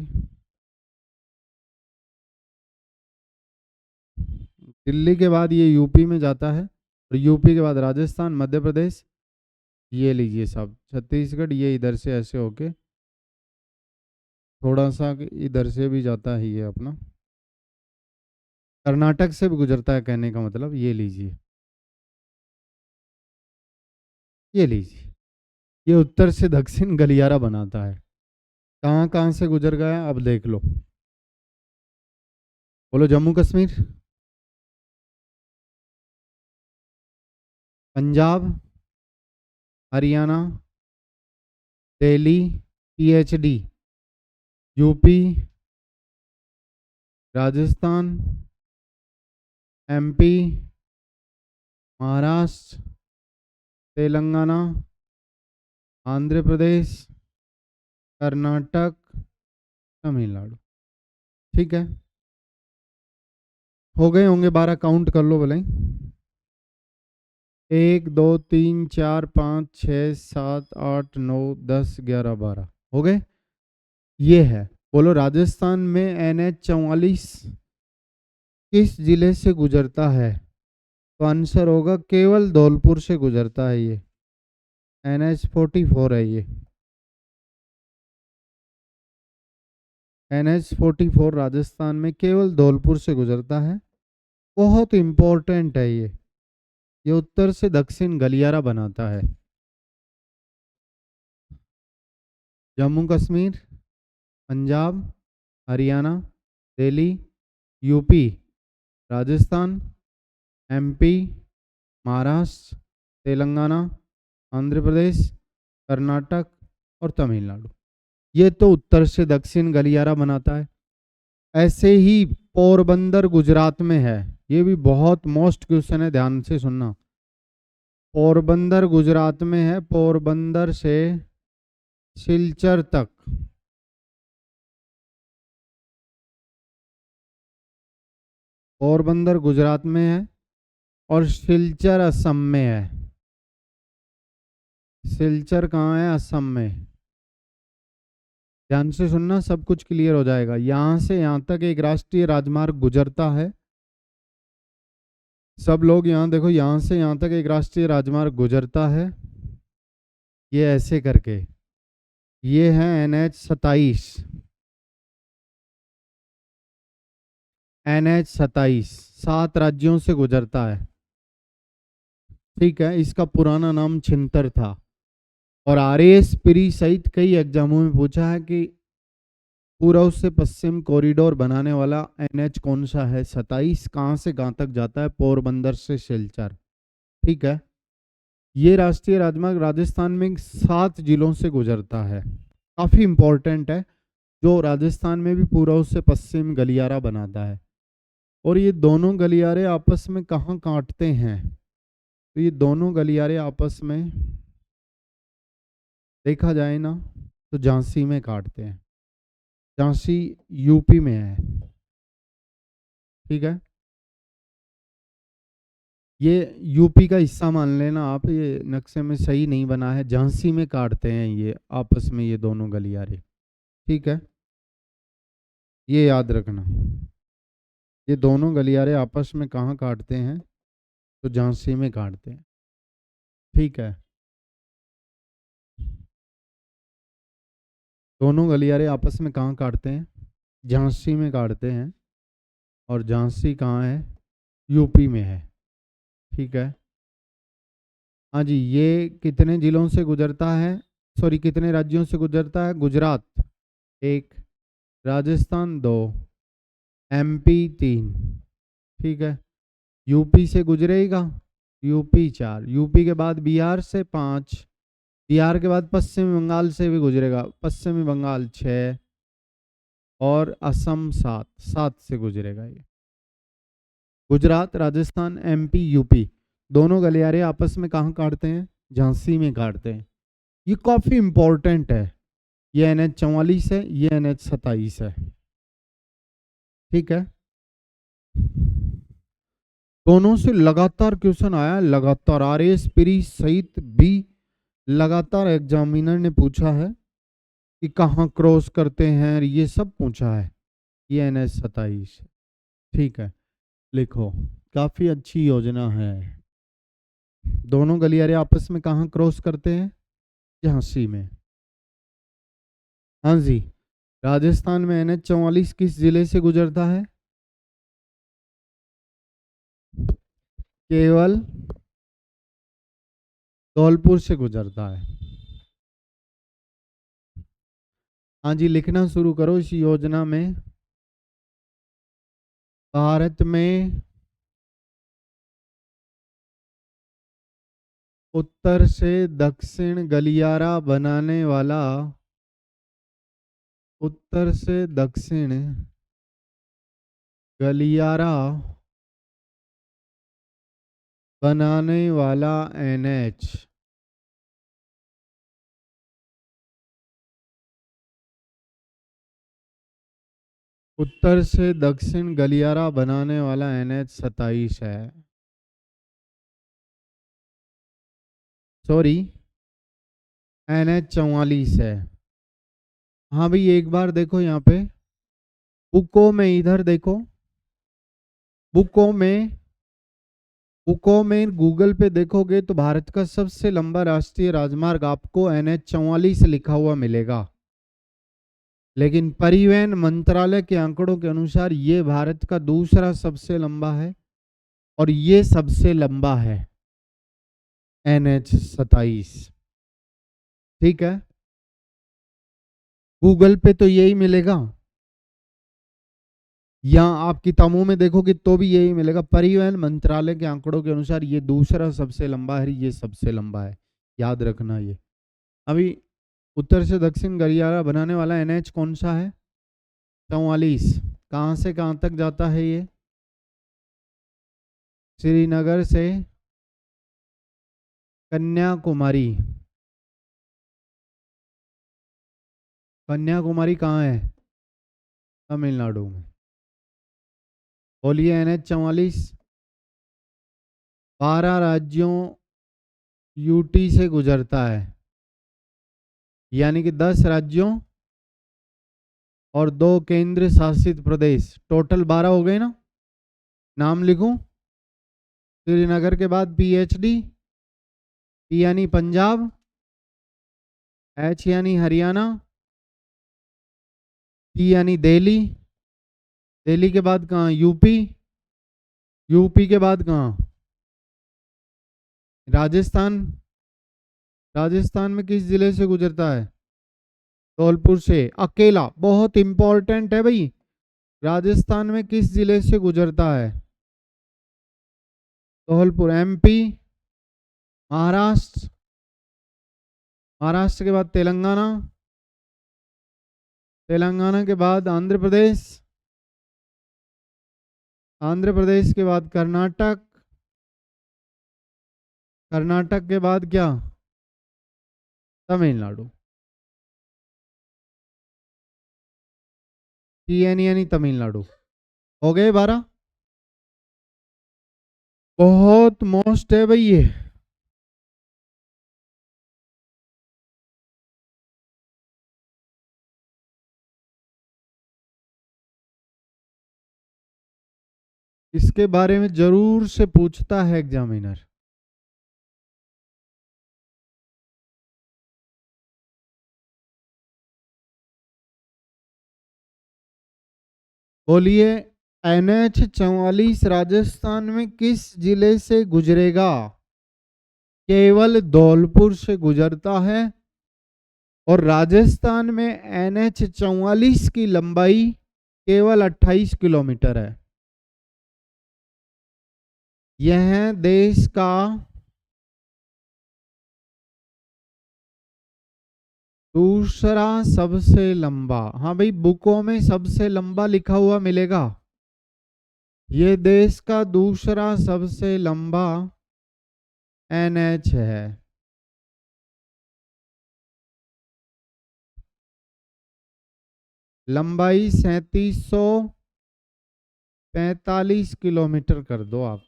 दिल्ली के बाद ये यूपी में जाता है, और यूपी के बाद राजस्थान, मध्य प्रदेश, ये लीजिए साहब छत्तीसगढ़, ये इधर से ऐसे होके थोड़ा सा इधर से भी जाता है ये अपना, कर्नाटक से भी गुजरता है, कहने का मतलब। ये लीजिए, ये लीजिए, ये उत्तर से दक्षिण गलियारा बनाता है। कहाँ कहाँ से गुजर गया अब देख लो। बोलो, Jammu Kashmir, Punjab, Haryana, Delhi, PhD, UP, Rajasthan, MP, Maharashtra, Telangana, Andhra Pradesh, Karnataka, Tamil Nadu, ठीक है। हो गए होंगे 12, काउंट कर लो भले। 1 2 3 4 5 6 7 8 9 10 11 12 हो गए। ये है, बोलो राजस्थान में NH 44 किस जिले से गुजरता है? तो आंसर होगा केवल धौलपुर से गुजरता है ये। NH44 है ये। NH44 राजस्थान में केवल धौलपुर से गुजरता है। बहुत इंपॉर्टेंट है ये उत्तर से दक्षिण गलियारा बनाता है। जम्मू कश्मीर, पंजाब, हरियाणा, दिल्ली, यूपी, राजस्थान, MP, महाराष्ट्र, तेलंगाना, आंध्र प्रदेश, कर्नाटक और तमिलनाडु। ये तो उत्तर से दक्षिण गलियारा बनाता है। ऐसे ही पोरबंदर गुजरात में है। ये भी बहुत मोस्ट क्वेश्चन है, ध्यान से सुनना। पोरबंदर गुजरात में है, पोरबंदर से सिलचर तक। पोरबंदर गुजरात में है और सिलचर असम में है। सिलचर कहाँ है? असम में। ध्यान से सुनना, सब कुछ क्लियर हो जाएगा। यहाँ से यहाँ तक एक राष्ट्रीय राजमार्ग गुजरता है। सब लोग यहाँ देखो, यहाँ से यहाँ तक एक राष्ट्रीय राजमार्ग गुजरता है, ये ऐसे करके। ये है NH27। NH27 7 राज्यों से गुजरता है। ठीक है, इसका पुराना नाम छिंतर था। और RAS प्री सहित कई एग्जामों में पूछा है कि पूर्व से पश्चिम कॉरिडोर बनाने वाला NH कौन सा है? 27 कहाँ से कहाँ तक जाता है? पोरबंदर से सिलचर। ठीक है, ये राष्ट्रीय राजमार्ग राजस्थान में 7 जिलों से गुजरता है। काफी इंपॉर्टेंट है, जो राजस्थान में भी पूर्व से पश्चिम गलियारा बनाता है। और ये दोनों गलियारे आपस में कहाँ काटते हैं? तो ये दोनों गलियारे आपस में देखा जाए ना तो झांसी में काटते हैं। झांसी यूपी में है। ठीक है, ये यूपी का हिस्सा मान लेना आप, ये नक्शे में सही नहीं बना है। झांसी में काटते हैं ये आपस में, ये दोनों गलियारे। ठीक है, ये याद रखना। ये दोनों गलियारे आपस में कहाँ काटते हैं? तो झांसी में काटते हैं। ठीक है, दोनों गलियारे आपस में कहाँ काटते हैं? झांसी में काटते हैं। और झांसी कहाँ है? यूपी में है। ठीक है, हाँ जी। ये कितने जिलों से गुजरता है? सॉरी, कितने राज्यों से गुजरता है? गुजरात 1, राजस्थान 2, MP 3। ठीक है, यूपी से गुजरेगा, यूपी 4, यूपी के बाद बिहार से 5, बिहार के बाद पश्चिमी बंगाल से भी गुजरेगा, पश्चिमी बंगाल 6 और असम 7, 7 से गुजरेगा ये। गुजरात, राजस्थान, MP, यूपी दोनों गलियारे आपस में कहाँ काटते हैं? झांसी में काटते हैं। ये काफी इंपॉर्टेंट है। ये NH44 है, ये NH27 है। ठीक है, दोनों से लगातार क्वेश्चन आया, लगातार RAS प्री सहित भी लगातार एग्जामिनर ने पूछा है कि कहाँ क्रॉस करते हैं, ये सब पूछा है। ये NH27। ठीक है, लिखो, काफी अच्छी योजना है। दोनों गलियारे आपस में कहाँ क्रॉस करते हैं? झांसी में। हाँ जी, राजस्थान में NH44 किस जिले से गुजरता है? केवल धौलपुर से गुजरता है। हाँ जी, लिखना शुरू करो। इस योजना में भारत में उत्तर से दक्षिण गलियारा बनाने वाला, उत्तर से दक्षिण गलियारा बनाने वाला NH उत्तर से दक्षिण गलियारा बनाने वाला NH27 है। सॉरी, NH44 है। हाँ भाई, एक बार देखो यहाँ पे बुको में, इधर देखो, बुकों में गूगल पे देखोगे तो भारत का सबसे लंबा राष्ट्रीय राजमार्ग आपको NH 44 लिखा हुआ मिलेगा, लेकिन परिवहन मंत्रालय के आंकड़ों के अनुसार ये भारत का दूसरा सबसे लंबा है और ये सबसे लंबा है NH 27। ठीक है, गूगल पे तो यही मिलेगा या आप किताबों में देखोगे तो भी यही मिलेगा। परिवहन मंत्रालय के आंकड़ों के अनुसार ये दूसरा सबसे लंबा है, ये सबसे लंबा है, याद रखना। ये अभी उत्तर से दक्षिण गलियारा बनाने वाला NH कौन सा है? 44। कहाँ से कहाँ तक जाता है ये? श्रीनगर से कन्याकुमारी। कन्याकुमारी कहाँ है? तमिलनाडु में। बोलिए NH 44 12 राज्यों यूटी से गुजरता है, यानी कि 10 राज्यों और 2 केंद्र शासित प्रदेश, टोटल 12 हो गए ना। नाम लिखूं? श्रीनगर के बाद PHD, P यानी पंजाब, H यानी हरियाणा, T यानी दिल्ली, दिल्ली के बाद कहाँ? यूपी, यूपी के बाद कहाँ? राजस्थान। राजस्थान में किस जिले से गुजरता है? धौलपुर से, अकेला। बहुत इंपॉर्टेंट है भाई, राजस्थान में किस जिले से गुजरता है? धौलपुर। MP, महाराष्ट्र, महाराष्ट्र के बाद तेलंगाना, तेलंगाना के बाद आंध्र प्रदेश, आंध्र प्रदेश के बाद कर्नाटक, कर्नाटक के बाद क्या? तमिलनाडु। TN यानी तमिलनाडु। हो गए 12। बहुत मोस्ट है भाई ये। इसके बारे में जरूर से पूछता है एग्जामिनर। बोलिए NH 44 राजस्थान में किस जिले से गुजरेगा? केवल धौलपुर से गुजरता है और राजस्थान में NH 44 की लंबाई केवल 28 किलोमीटर है। यह देश का दूसरा सबसे लंबा, हाँ भाई बुकों में सबसे लंबा लिखा हुआ मिलेगा। ये देश का दूसरा सबसे लंबा NH है। लंबाई 3745 किलोमीटर कर दो आप,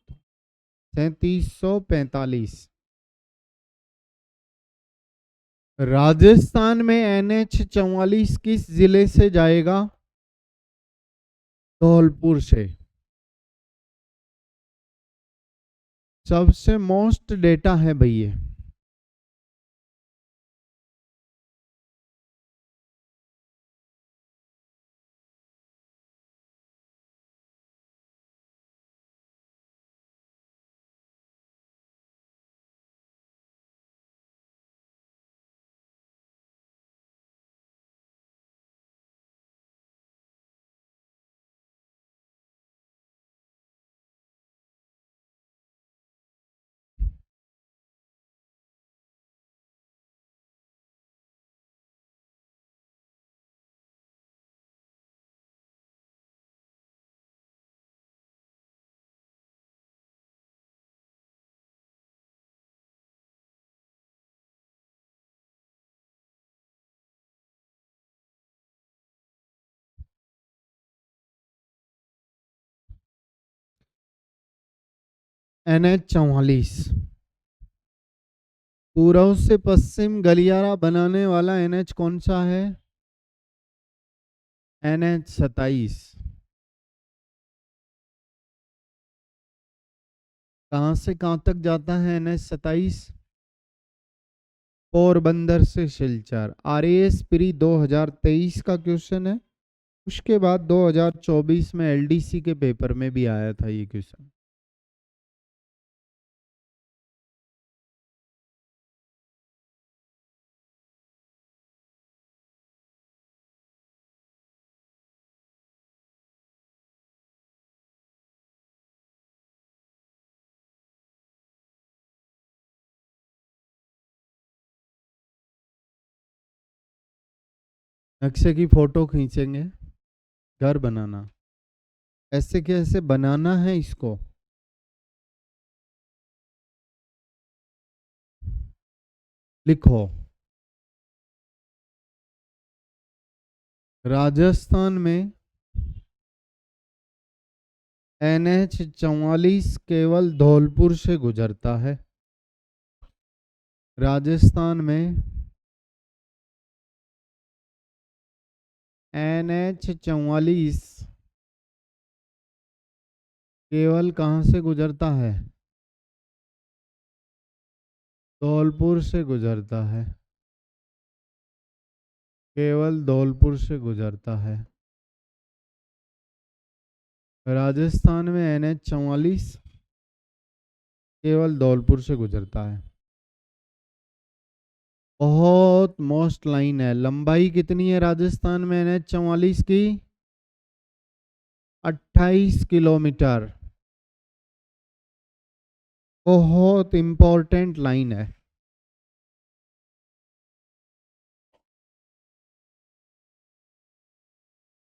3745। राजस्थान में NH 44 किस जिले से जाएगा? धौलपुर से। सबसे मोस्ट डेटा है भैया। NH 44 पूर्व से पश्चिम गलियारा बनाने वाला NH कौन सा है? NH 27। कहाँ से कहाँ तक जाता है NH-27? पोरबंदर से सिलचर। RAS प्री 2023 का क्वेश्चन है। उसके बाद 2024 में LDC के पेपर में भी आया था ये क्वेश्चन। नक्शे की फोटो खींचेंगे, घर बनाना। ऐसे कैसे बनाना है इसको? लिखो। राजस्थान में NH-44 केवल धौलपुर से गुजरता है। राजस्थान में NH-44 केवल कहाँ से गुजरता है? धौलपुर से गुजरता है। केवल धौलपुर से गुजरता है। राजस्थान में NH-44 केवल धौलपुर से गुजरता है। बहुत मोस्ट लाइन है। लंबाई कितनी है राजस्थान में NH-44 की? 28 किलोमीटर। बहुत इंपॉर्टेंट लाइन है।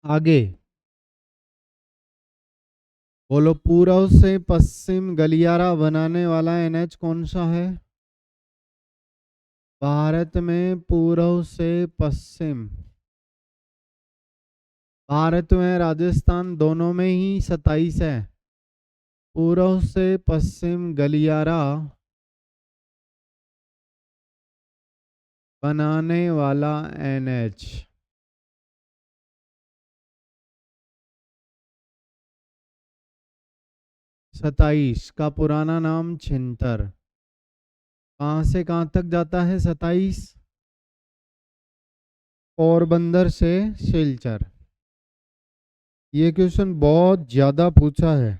आगे बोलो, पूर्व से पश्चिम गलियारा बनाने वाला NH कौन सा है? भारत में पूर्व से पश्चिम, भारत में राजस्थान दोनों में ही 27 है। पूर्व से पश्चिम गलियारा बनाने वाला NH 27 का पुराना नाम छिंतर। कहाँ से कहाँ तक जाता है 27? पोरबंदर से सिलचर। ये क्वेश्चन बहुत ज्यादा पूछा है।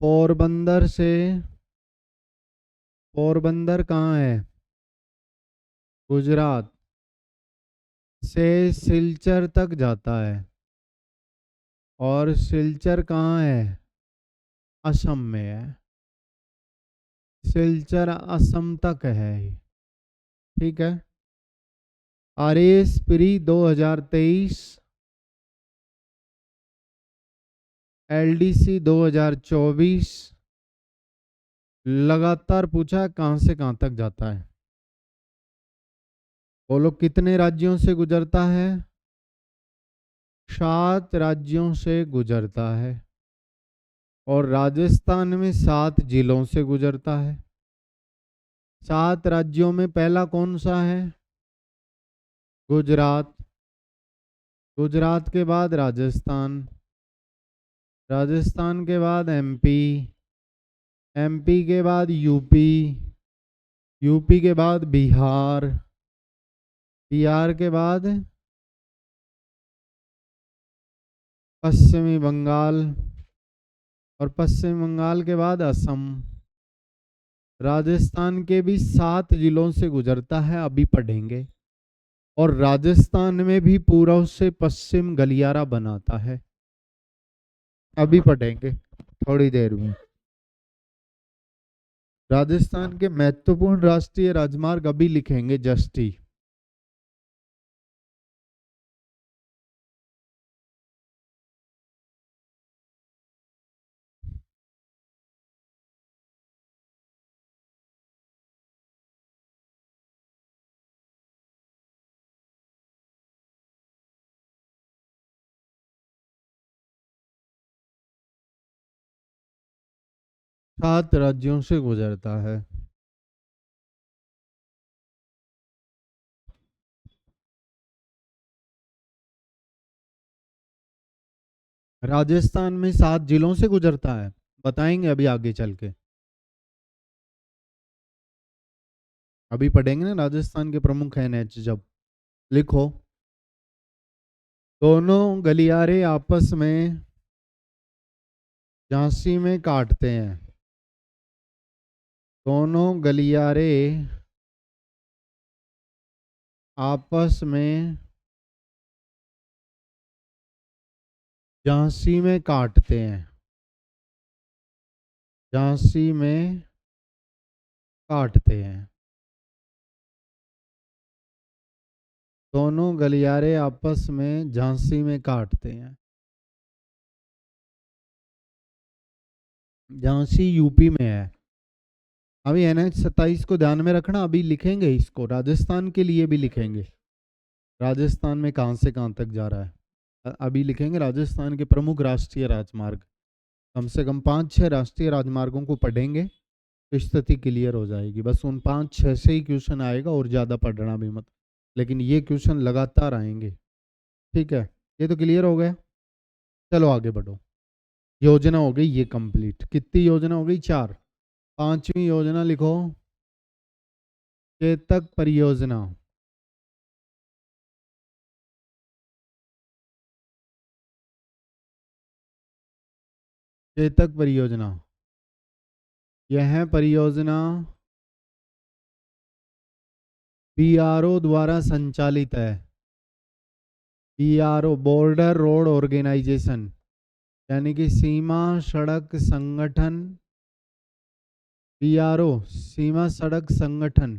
पोरबंदर से, पोरबंदर कहाँ है? गुजरात से सिलचर तक जाता है। और सिलचर कहाँ है? असम में है। सिलचर असम तक है। ठीक है। RAS प्री 2023, LDC 2024 लगातार पूछा कहाँ से कहाँ तक जाता है। बोलो कितने राज्यों से गुजरता है? 7 राज्यों से गुजरता है। और राजस्थान में 7 जिलों से गुजरता है। 7 राज्यों में पहला कौन सा है? गुजरात। गुजरात के बाद राजस्थान, राजस्थान के बाद MP, MP के बाद UP, UP के बाद बिहार, बिहार के बाद पश्चिमी बंगाल, और पश्चिम बंगाल के बाद असम। राजस्थान के भी 7 जिलों से गुजरता है, अभी पढ़ेंगे। और राजस्थान में भी पूर्व से पश्चिम गलियारा बनाता है, अभी पढ़ेंगे थोड़ी देर में। राजस्थान के महत्वपूर्ण राष्ट्रीय राजमार्ग अभी लिखेंगे, जस्टी। सात राज्यों से गुजरता है। राजस्थान में 7 जिलों से गुजरता है, बताएंगे अभी आगे चल के। अभी पढ़ेंगे ना राजस्थान के प्रमुख एनएच जब। लिखो, दोनों गलियारे आपस में झांसी में काटते हैं। दोनों गलियारे आपस में झांसी में काटते हैं। झांसी में काटते हैं। दोनों गलियारे आपस में झांसी में काटते हैं। झांसी यूपी में है। अभी NH 27 को ध्यान में रखना, अभी लिखेंगे इसको, राजस्थान के लिए भी लिखेंगे। राजस्थान में कहाँ से कहाँ तक जा रहा है अभी लिखेंगे। राजस्थान के प्रमुख राष्ट्रीय राजमार्ग, कम से कम 5-6 राष्ट्रीय राजमार्गों को पढ़ेंगे तो स्थिति क्लियर हो जाएगी। बस उन 5-6 से ही क्वेश्चन आएगा, और ज़्यादा पढ़ना भी मत, लेकिन ये क्वेश्चन लगातार आएंगे। ठीक है, ये तो क्लियर हो गया। चलो आगे बढ़ो। योजना हो गई ये कंप्लीट। कितनी योजना हो गई? 4। 5वीं योजना लिखो, चेतक परियोजना। चेतक परियोजना, यह परियोजना BRO द्वारा संचालित है। BRO, बॉर्डर रोड ऑर्गेनाइजेशन, यानी कि सीमा सड़क संगठन। BRO, सीमा सड़क संगठन।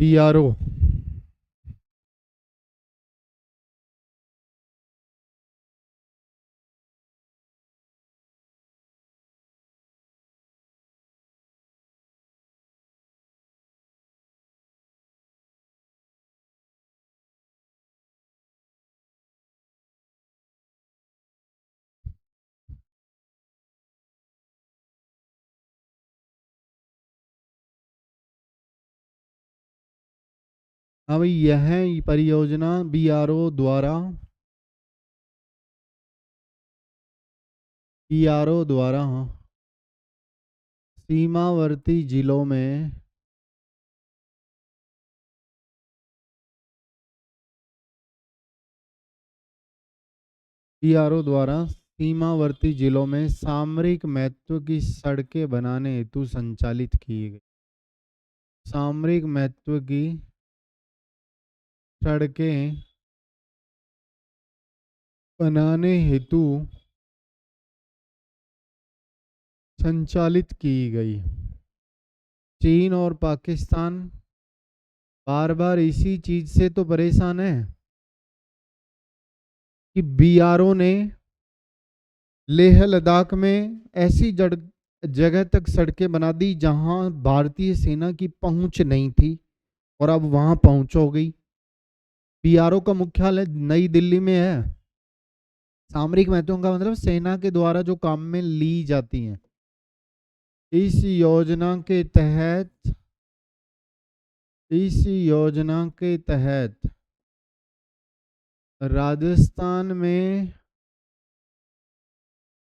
BRO, अब यह परियोजना BRO द्वारा सीमावर्ती जिलों में BRO द्वारा सीमावर्ती जिलों में सामरिक महत्व की सड़कें बनाने हेतु संचालित की गई। सामरिक महत्व की सड़कें बनाने हेतु संचालित की गई। चीन और पाकिस्तान बार बार इसी चीज से तो परेशान है कि BRO ने लेह लद्दाख में ऐसी जगह तक सड़कें बना दी जहां भारतीय सेना की पहुंच नहीं थी, और अब वहां पहुंच हो गई। BRO का मुख्यालय नई दिल्ली में है। सामरिक महत्व का मतलब सेना के द्वारा जो काम में ली जाती हैं। इस योजना के तहत राजस्थान में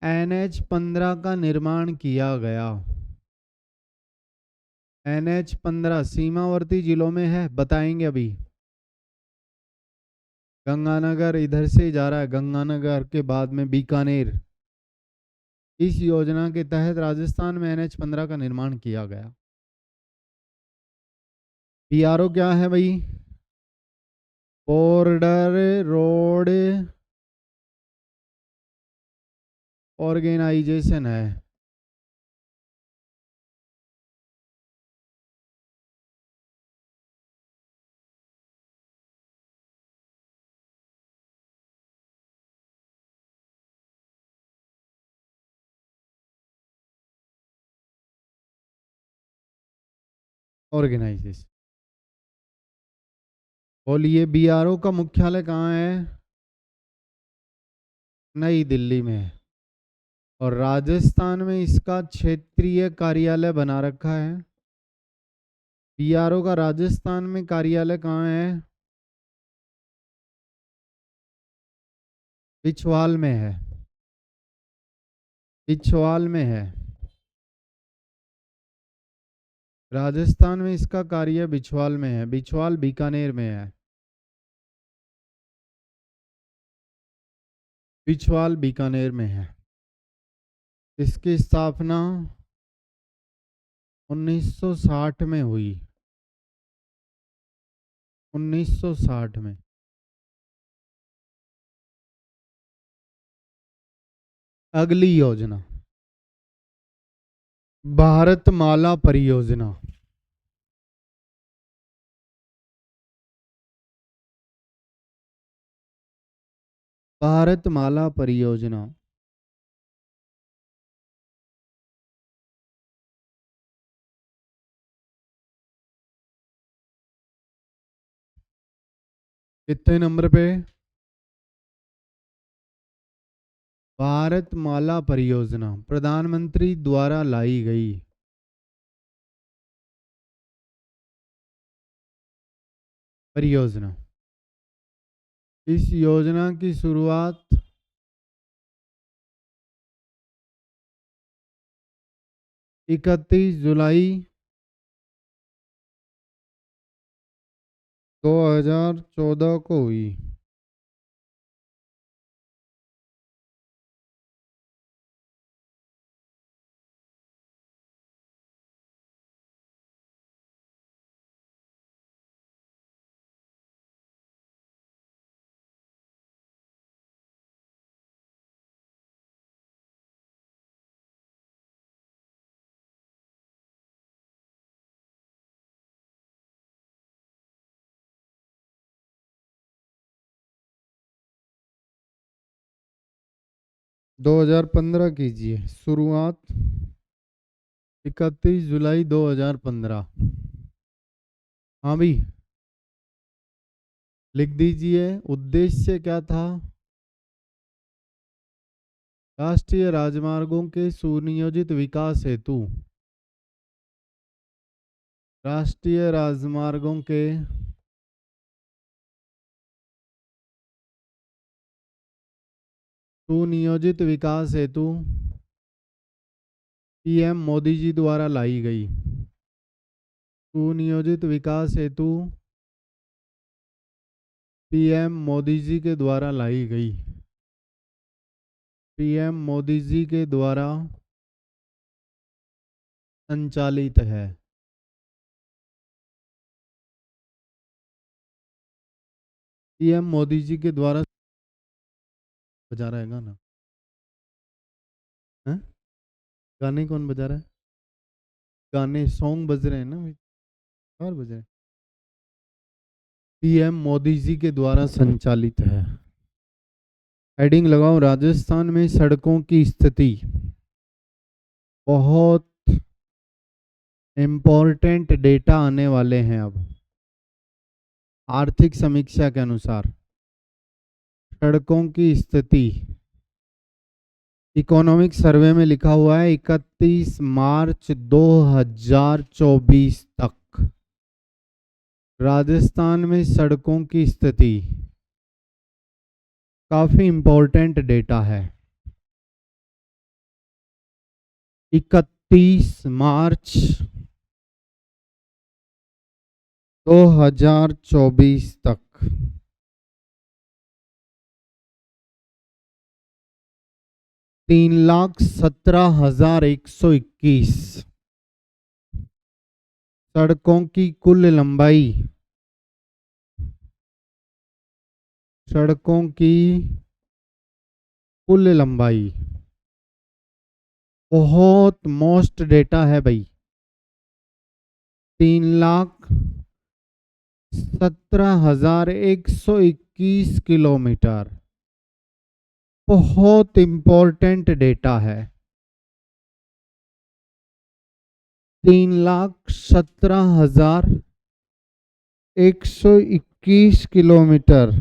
NH 15 का निर्माण किया गया। NH 15 सीमावर्ती जिलों में है, बताएंगे अभी। गंगानगर इधर से जा रहा है, गंगानगर के बाद में बीकानेर। इस योजना के तहत राजस्थान में NH 15 का निर्माण किया गया। BRO क्या है भाई? बॉर्डर रोड ऑर्गेनाइजेशन है। ऑर्गेनाइजेशन, बोलिए BRO का मुख्यालय कहाँ है? नई दिल्ली में है। और राजस्थान में इसका क्षेत्रीय कार्यालय बना रखा है। BRO का राजस्थान में कार्यालय कहाँ है? बिछवाल में है, बिछवाल में है। राजस्थान में इसका कार्य बिछवाल में है, बिछवाल बीकानेर में है। बिछवाल बीकानेर में है। इसकी स्थापना 1960 में हुई, 1960 में। अगली योजना भारतमाला परियोजना। भारतमाला परियोजना कितने नंबर पे? भारतमाला परियोजना प्रधानमंत्री द्वारा लाई गई परियोजना। इस योजना की शुरुआत 31 जुलाई 2014 को हुई। दो 2015 कीजिए शुरुआत 31 जुलाई 2015। हाँ भी लिख दीजिए। उद्देश्य क्या था? राष्ट्रीय राजमार्गों के सुनियोजित विकास हेतु, राष्ट्रीय राजमार्गों के सुनियोजित विकास हेतु पीएम मोदी जी द्वारा लाई गई। सुनियोजित विकास हेतु पीएम मोदी जी के द्वारा लाई गई। पीएम मोदी जी के द्वारा संचालित है। पीएम मोदी जी के द्वारा बजा रहा है गाना है? गाने कौन बजा रहा है? गाने सॉन्ग बज रहे हैं ना, और बज रहे हैं। पीएम मोदी जी के द्वारा संचालित है। हेडिंग लगाओ, राजस्थान में सड़कों की स्थिति। बहुत इंपॉर्टेंट डेटा आने वाले हैं अब आर्थिक समीक्षा के अनुसार। सड़कों की स्थिति इकोनॉमिक सर्वे में लिखा हुआ है 31 मार्च 2024 तक राजस्थान में सड़कों की स्थिति। काफी इंपॉर्टेंट डेटा है। 31 मार्च 2024 तक 3,17,121 सड़कों की कुल लंबाई, सड़कों की कुल लंबाई बहुत मोस्ट डेटा है भाई। 3,17,121 किलोमीटर बहुत इंपॉर्टेंट डेटा है। 3,17,121 किलोमीटर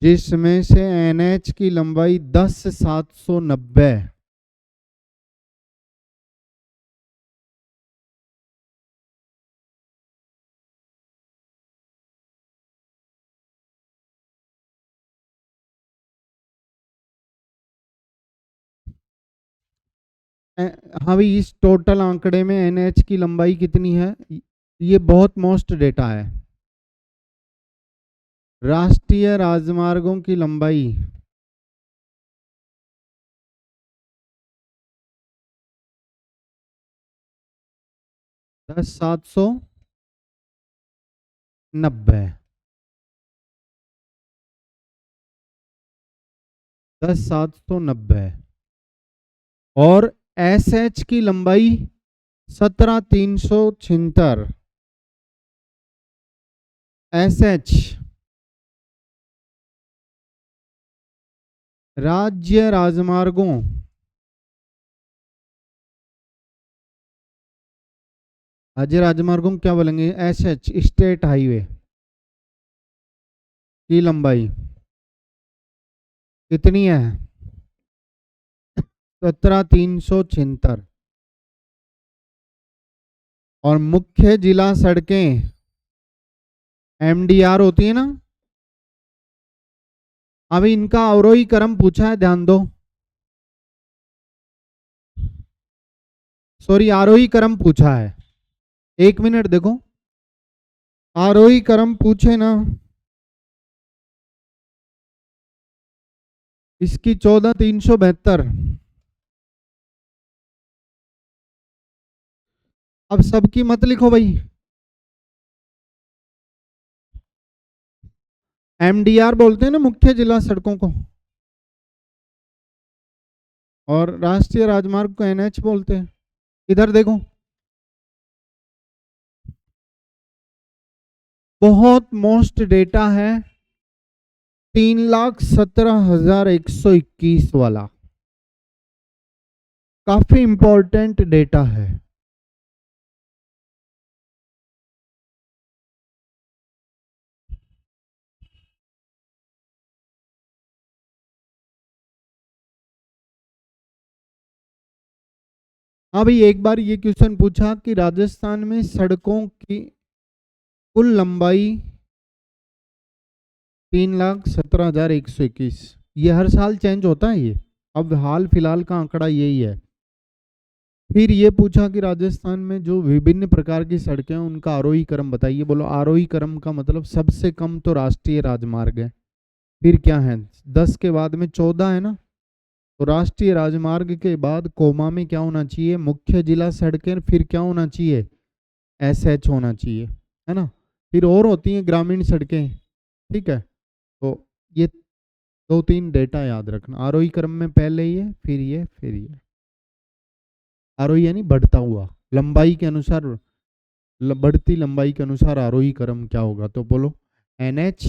जिसमें से एनएच की लंबाई 10,790, हाँ भाई, इस टोटल आंकड़े में एनएच की लंबाई कितनी है? ये बहुत मोस्ट डेटा है। राष्ट्रीय राजमार्गों की लंबाई 10,790, 10,790 और एसएच की लंबाई 17,376। एसएच राज्य राजमार्गों राज्य राजमार्गों क्या बोलेंगे? एसएच स्टेट हाईवे की लंबाई कितनी है? 17,376। और मुख्य जिला सड़कें एमडीआर होती है ना, अभी इनका अवरोही क्रम पूछा है, ध्यान दो। सॉरी, आरोही क्रम पूछा है। 1 मिनट देखो, आरोही क्रम पूछे ना, इसकी 14,372। अब सबकी मत लिखो भाई। एमडीआर बोलते हैं ना मुख्य जिला सड़कों को, और राष्ट्रीय राजमार्ग को एनएच बोलते हैं। इधर देखो, बहुत मोस्ट डेटा है 3,17,121 वाला, काफी इंपॉर्टेंट डेटा है। हाँ भाई, एक बार ये क्वेश्चन पूछा कि राजस्थान में सड़कों की कुल लंबाई 3,17,121। ये हर साल चेंज होता है ये, अब हाल फिलहाल का आंकड़ा यही है। फिर ये पूछा कि राजस्थान में जो विभिन्न प्रकार की सड़कें हैं उनका आरोही क्रम बताइए। बोलो, आरोही क्रम का मतलब सबसे कम तो राष्ट्रीय राजमार्ग है, फिर क्या है, 10 के बाद में 14 है ना, तो राष्ट्रीय राजमार्ग के बाद कोमा में क्या होना चाहिए? मुख्य जिला सड़कें, फिर क्या होना चाहिए? एसएच होना चाहिए, है ना। फिर और होती हैं ग्रामीण सड़कें, ठीक है। तो ये 2-3 डेटा याद रखना, आरोही क्रम में पहले ये, फिर ये, फिर ये। आरोही यानी बढ़ता हुआ, लंबाई के अनुसार, बढ़ती लंबाई के अनुसार आरोही क्रम क्या होगा? तो बोलो, एनएच,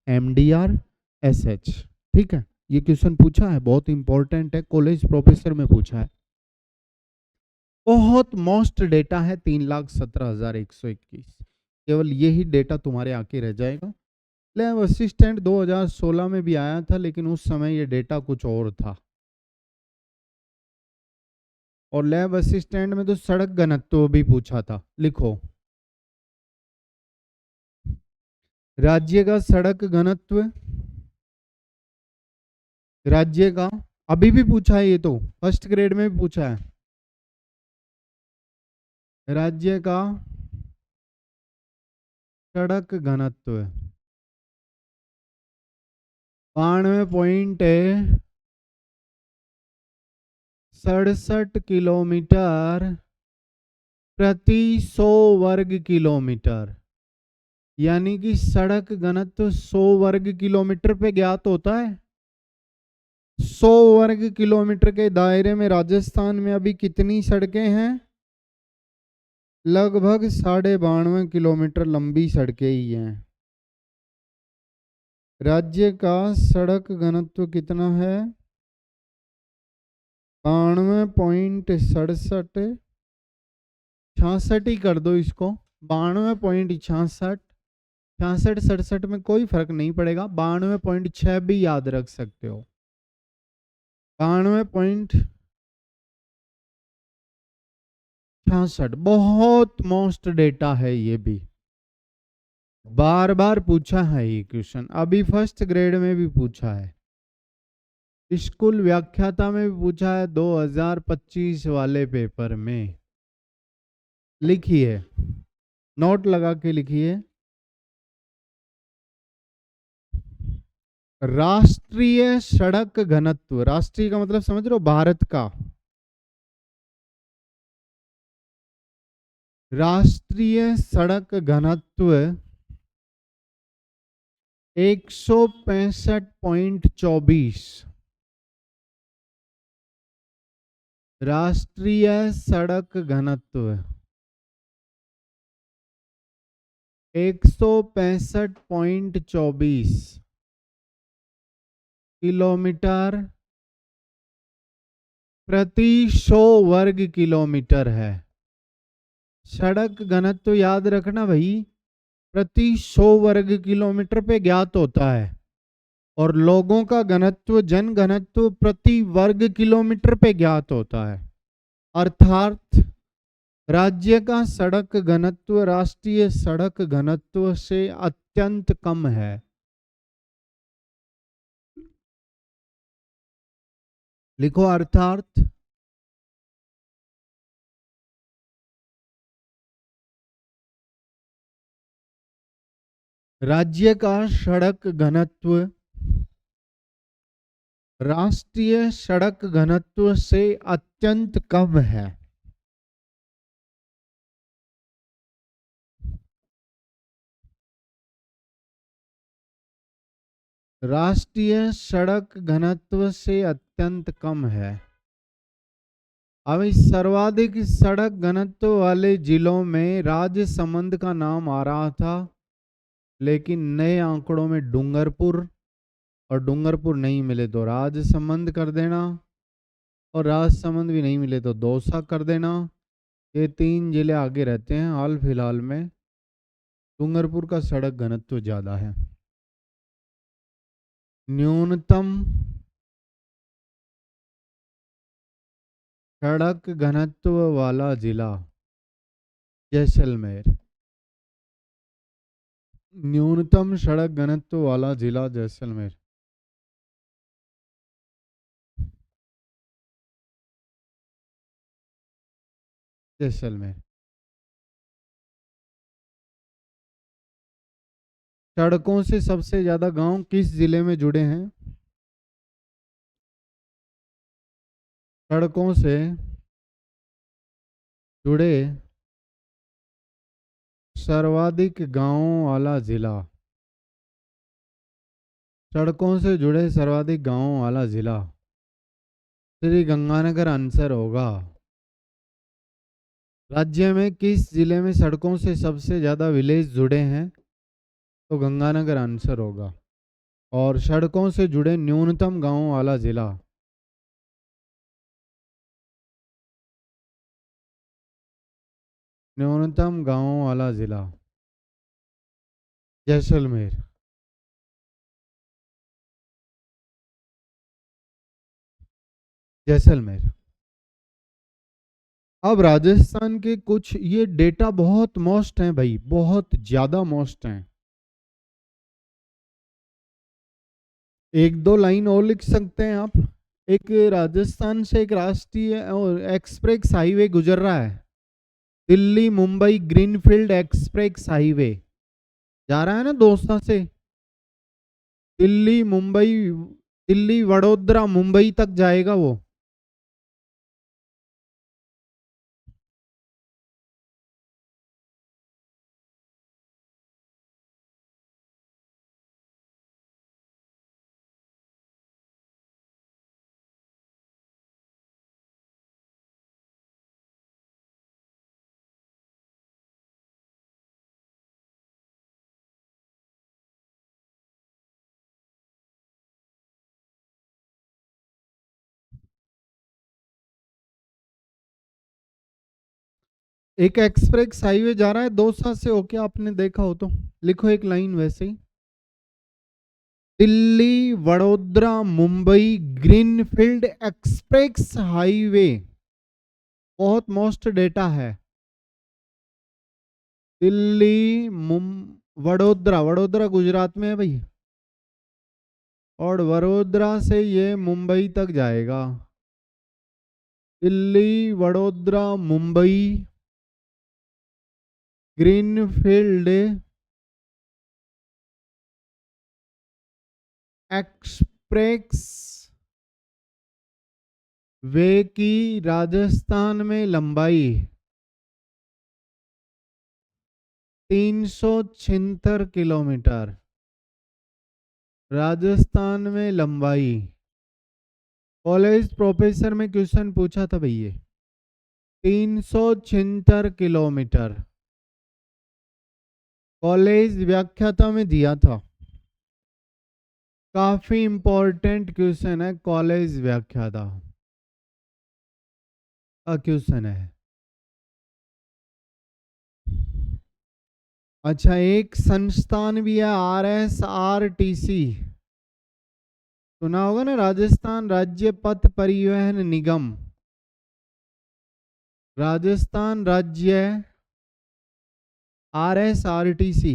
एमडीआर, एसएच। ठीक है, ये क्वेश्चन पूछा है, बहुत इंपॉर्टेंट है, कॉलेज प्रोफेसर में पूछा है। बहुत मोस्ट डेटा है 3,17,121। केवल यही डेटा तुम्हारे आके रह जाएगा। लैब असिस्टेंट 2016 में भी आया था, लेकिन उस समय ये डेटा कुछ और था। और लैब असिस्टेंट में तो सड़क घनत्व भी पूछा था, लिखो राज्य का सड़क घनत्व, राज्य का, अभी भी पूछा है, ये तो फर्स्ट ग्रेड में भी पूछा है। राज्य का सड़क घनत्व 92.67 किलोमीटर प्रति 100 वर्ग किलोमीटर, यानी कि सड़क घनत्व 100 वर्ग किलोमीटर पे ज्ञात होता है। 100 वर्ग किलोमीटर के दायरे में राजस्थान में अभी कितनी सड़कें हैं? लगभग 92.5 किलोमीटर लंबी सड़कें ही हैं। राज्य का सड़क घनत्व कितना है? 92.67, 66 ही कर दो इसको, 92.66, 66-67 में कोई फर्क नहीं पड़ेगा, 92.6 भी याद रख सकते हो। 92.66 बहुत मोस्ट डेटा है, ये भी बार बार पूछा है ये क्वेश्चन, अभी फर्स्ट ग्रेड में भी पूछा है। स्कूल व्याख्याता में भी पूछा है 2025 वाले पेपर में। लिखिए, नोट लगा के लिखिए। राष्ट्रीय सड़क घनत्व, राष्ट्रीय का मतलब समझ रहे हो, भारत का। राष्ट्रीय सड़क घनत्व 165.24। राष्ट्रीय सड़क घनत्व 165.24 किलोमीटर प्रति 100 वर्ग किलोमीटर है। सड़क घनत्व याद रखना भाई, प्रति 100 वर्ग किलोमीटर पे ज्ञात होता है, और लोगों का घनत्व, जन घनत्व प्रति वर्ग किलोमीटर पे ज्ञात होता है। अर्थात राज्य का सड़क घनत्व राष्ट्रीय सड़क घनत्व से अत्यंत कम है। लिखो, अर्थात राज्य का सड़क घनत्व राष्ट्रीय सड़क घनत्व से अत्यंत कम है। राष्ट्रीय सड़क घनत्व से अत्यंत कम है। अब इस सर्वाधिक सड़क घनत्व वाले जिलों में राजसमंद का नाम आ रहा था, लेकिन नए आंकड़ों में डूंगरपुर, और डूंगरपुर नहीं मिले तो राजसमंद कर देना, और राजसमंद भी नहीं मिले तो दौसा कर देना। ये 3 जिले आगे रहते हैं। हाल फिलहाल में डूंगरपुर का सड़क घनत्व ज़्यादा है। न्यूनतम सड़क घनत्व वाला जिला जैसलमेर। न्यूनतम सड़क घनत्व वाला जिला जैसलमेर। जैसलमेर। सड़कों से सबसे ज्यादा गांव किस जिले में जुड़े हैं? सड़कों से जुड़े सर्वाधिक गांवों वाला जिला। सड़कों से जुड़े सर्वाधिक गांवों वाला जिला श्री गंगानगर आंसर होगा। राज्य में किस जिले में सड़कों से सबसे ज्यादा विलेज जुड़े हैं? तो गंगानगर आंसर होगा। और सड़कों से जुड़े न्यूनतम गांवों वाला जिला न्यूनतम गांवों वाला जिला जैसलमेर। जैसलमेर। अब राजस्थान के कुछ ये डेटा बहुत मोस्ट हैं भाई, बहुत ज्यादा मोस्ट हैं। एक दो लाइन और लिख सकते हैं आप। एक राजस्थान से एक राष्ट्रीय एक्सप्रेस हाईवे गुजर रहा है, Delhi Mumbai greenfield express highway जा रहा है ना दोस्ता से। दिल्ली मुंबई, दिल्ली वडोदरा मुंबई तक जाएगा वो। एक एक्सप्रेस हाईवे जा रहा है दोसा से होके, आपने देखा हो तो लिखो एक लाइन वैसे ही। Delhi Vadodara Mumbai greenfield express highway, बहुत मोस्ट डेटा है। दिल्ली वडोदरा, वडोदरा गुजरात में है भाई। और वडोदरा से ये मुंबई तक जाएगा। Delhi, Vadodara, Mumbai, greenfield express way की राजस्थान में लंबाई 376 किलोमीटर। राजस्थान में लंबाई। कॉलेज प्रोफेसर में क्वेश्चन पूछा था भैया। 376 किलोमीटर कॉलेज व्याख्याता में दिया था। काफी इंपॉर्टेंट क्वेश्चन है, कॉलेज व्याख्याता का क्वेश्चन है। अच्छा, एक संस्थान भी है RSRTC, सुना होगा ना, राजस्थान राज्य पथ परिवहन निगम। राजस्थान राज्य RSRTC,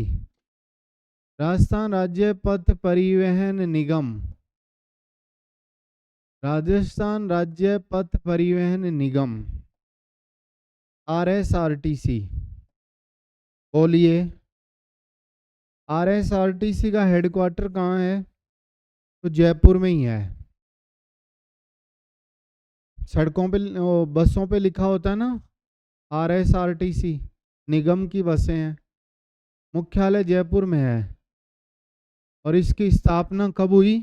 राजस्थान राज्य पथ परिवहन निगम। राजस्थान राज्य पथ परिवहन निगम RSRTC। बोलिए, RSRTC का हेडक्वार्टर कहाँ है? तो जयपुर में ही है। सड़कों पे, बसों पे लिखा होता है ना RSRTC, निगम की बसें हैं। मुख्यालय जयपुर में है। और इसकी स्थापना कब हुई?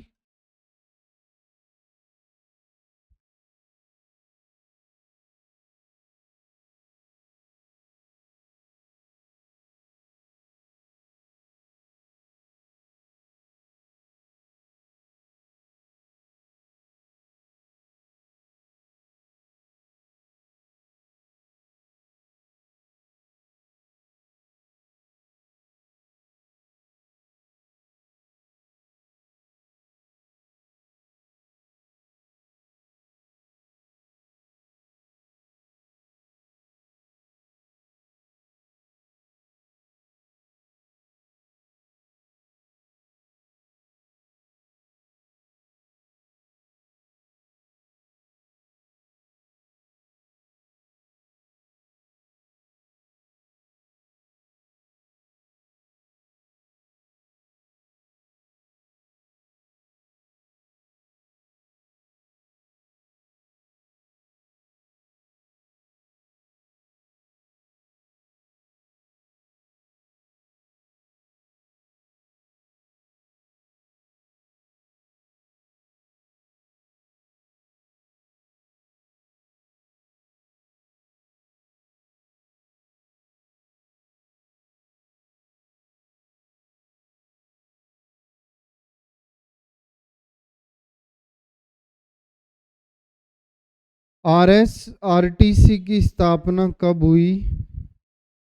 RSRTC की स्थापना कब हुई,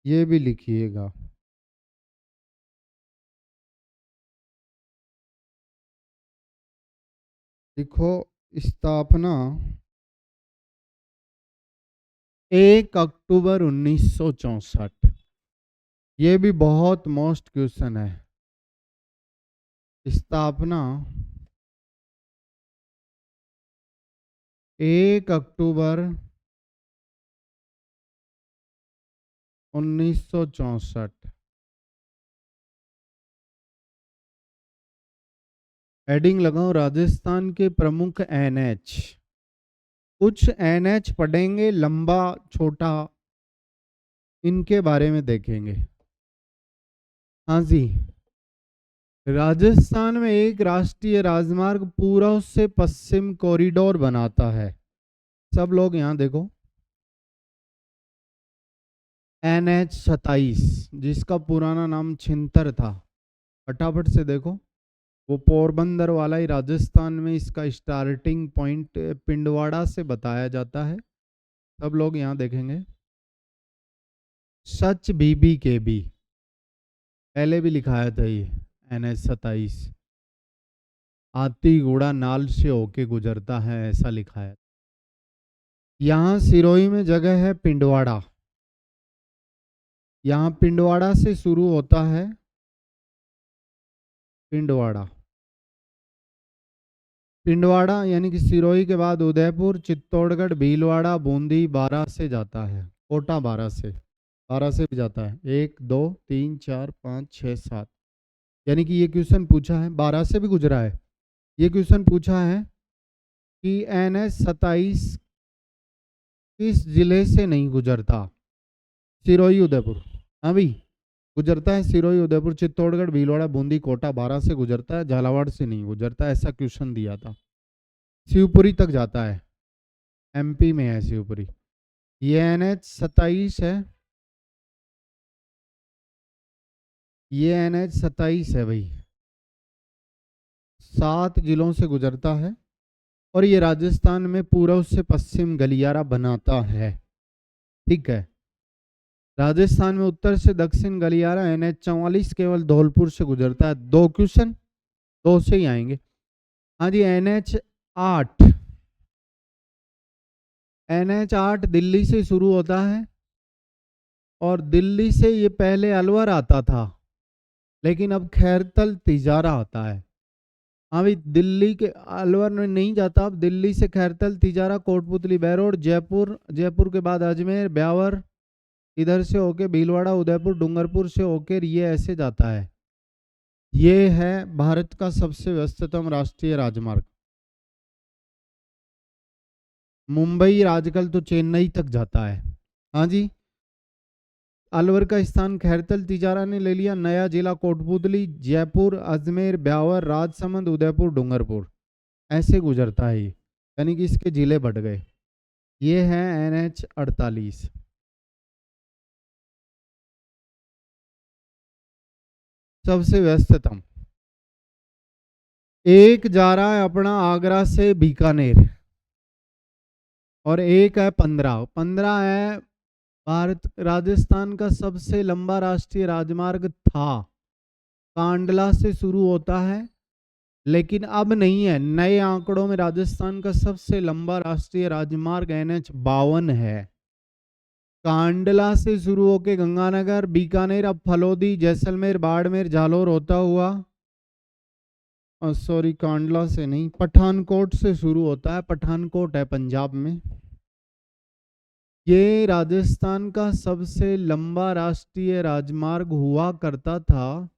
ये भी लिखिएगा। देखो, स्थापना 1 अक्टूबर 1964। ये भी बहुत मोस्ट क्वेश्चन है। स्थापना 1 अक्टूबर 1964। हेडिंग लगाओ, राजस्थान के प्रमुख NH। कुछ NH पढ़ेंगे, लंबा छोटा, इनके बारे में देखेंगे। हाँ जी, राजस्थान में एक राष्ट्रीय राजमार्ग पूर्व से पश्चिम कॉरिडोर बनाता है। सब लोग यहाँ देखो, NH 27, जिसका पुराना नाम छिंतर था। फटाफट से देखो, वो पोरबंदर वाला ही राजस्थान में इसका स्टार्टिंग पॉइंट पिंडवाड़ा से बताया जाता है। सब लोग यहाँ देखेंगे, सच BBKB पहले भी लिखाया था ये। NH 27 हाथीगुड़ा नाल से होके गुजरता है, ऐसा लिखा है। यहाँ सिरोही में जगह है पिंडवाड़ा। यहाँ पिंडवाड़ा से शुरू होता है, पिंडवाड़ा। पिंडवाड़ा यानी कि सिरोही के बाद उदयपुर, चित्तौड़गढ़, भीलवाड़ा, बूंदी, बारां से जाता है। कोटा बारह से भी जाता है। 1 2 3 4 5 6 7, यानी कि ये क्वेश्चन पूछा है, 12 से भी गुजरा है। ये क्वेश्चन पूछा है कि NH-27 किस जिले से नहीं गुजरता? सिरोही उदयपुर, हाँ भाई, गुजरता है सिरोही उदयपुर, चित्तौड़गढ़, भीलवाड़ा, बूंदी, कोटा, बारां से गुजरता है, झालावाड़ से नहीं गुजरता। ऐसा क्वेश्चन दिया था। शिवपुरी तक जाता है, MP में है शिवपुरी। ये NH-27 है, ये NH-27 है भाई, 7 जिलों से गुजरता है और ये राजस्थान में पूर्व से पश्चिम गलियारा बनाता है। ठीक है, राजस्थान में उत्तर से दक्षिण गलियारा NH-44 केवल धौलपुर से गुजरता है। 2 क्वेश्चन 2 से ही आएंगे। हाँ जी, NH-8, NH-8 दिल्ली से शुरू होता है और दिल्ली से ये पहले अलवर आता था, लेकिन अब खैरतल तिजारा आता है। हाँ भाई, दिल्ली के अलवर में नहीं जाता, अब दिल्ली से खैरतल तिजारा, कोटपुतली, बहरोड, जयपुर, जयपुर के बाद अजमेर, ब्यावर, इधर से होके भीलवाड़ा, उदयपुर, डूंगरपुर से होकर ये ऐसे जाता है। ये है भारत का सबसे व्यस्ततम राष्ट्रीय राजमार्ग। मुंबई आजकल तो चेन्नई तक जाता है। हाँ जी, अलवर का स्थान खैरतल तिजारा ने ले लिया, नया जिला कोटपुतली, जयपुर, अजमेर, ब्यावर, राजसमंद, उदयपुर, डूंगरपुर, ऐसे गुजरता है ये, यानी कि इसके जिले बढ़ गए। ये है NH-48, सबसे व्यस्ततम। एक जा रहा है अपना आगरा से बीकानेर और एक है 15 है भारत राजस्थान का सबसे लंबा राष्ट्रीय राजमार्ग था। कांडला से शुरू होता है, लेकिन अब नहीं है। नए आंकड़ों में राजस्थान का सबसे लंबा राष्ट्रीय राजमार्ग NH-52 है। कांडला से शुरू होकर गंगानगर, बीकानेर, अब फलोदी, जैसलमेर, बाड़मेर, जालोर होता हुआ, सॉरी कांडला से नहीं, पठानकोट से शुरू होता है। पठानकोट है पंजाब में। ये राजस्थान का सबसे लंबा राष्ट्रीय राजमार्ग हुआ करता था,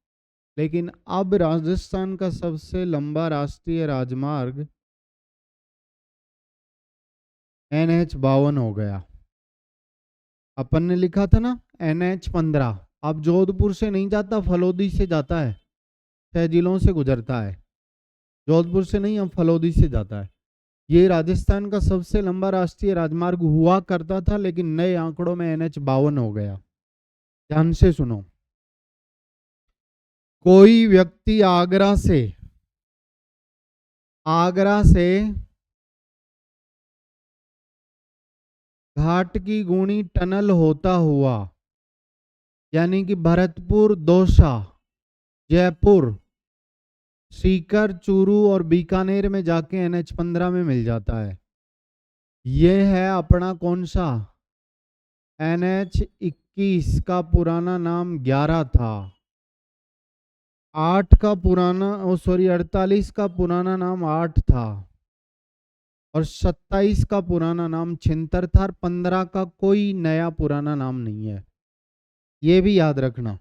लेकिन अब राजस्थान का सबसे लंबा राष्ट्रीय राजमार्ग NH-52 हो गया। अपन ने लिखा था ना NH-15, अब जोधपुर से नहीं जाता, फलोदी से जाता है, 6 जिलों से गुजरता है। जोधपुर से नहीं, अब फलोदी से जाता है। ये राजस्थान का सबसे लंबा राष्ट्रीय राजमार्ग हुआ करता था, लेकिन नए आंकड़ों में NH-52 हो गया। ध्यान से सुनो, कोई व्यक्ति आगरा से घाट की गुणी टनल होता हुआ, यानी कि भरतपुर, दौसा, जयपुर, सीकर, चूरू और बीकानेर में जाके NH-15 में मिल जाता है। ये है अपना कौन सा? NH-21 का पुराना नाम 11 था। 8 का पुराना 48 का पुराना नाम 8 था और 27 का पुराना नाम 76 था और 15 का कोई नया पुराना नाम नहीं है। ये भी याद रखना।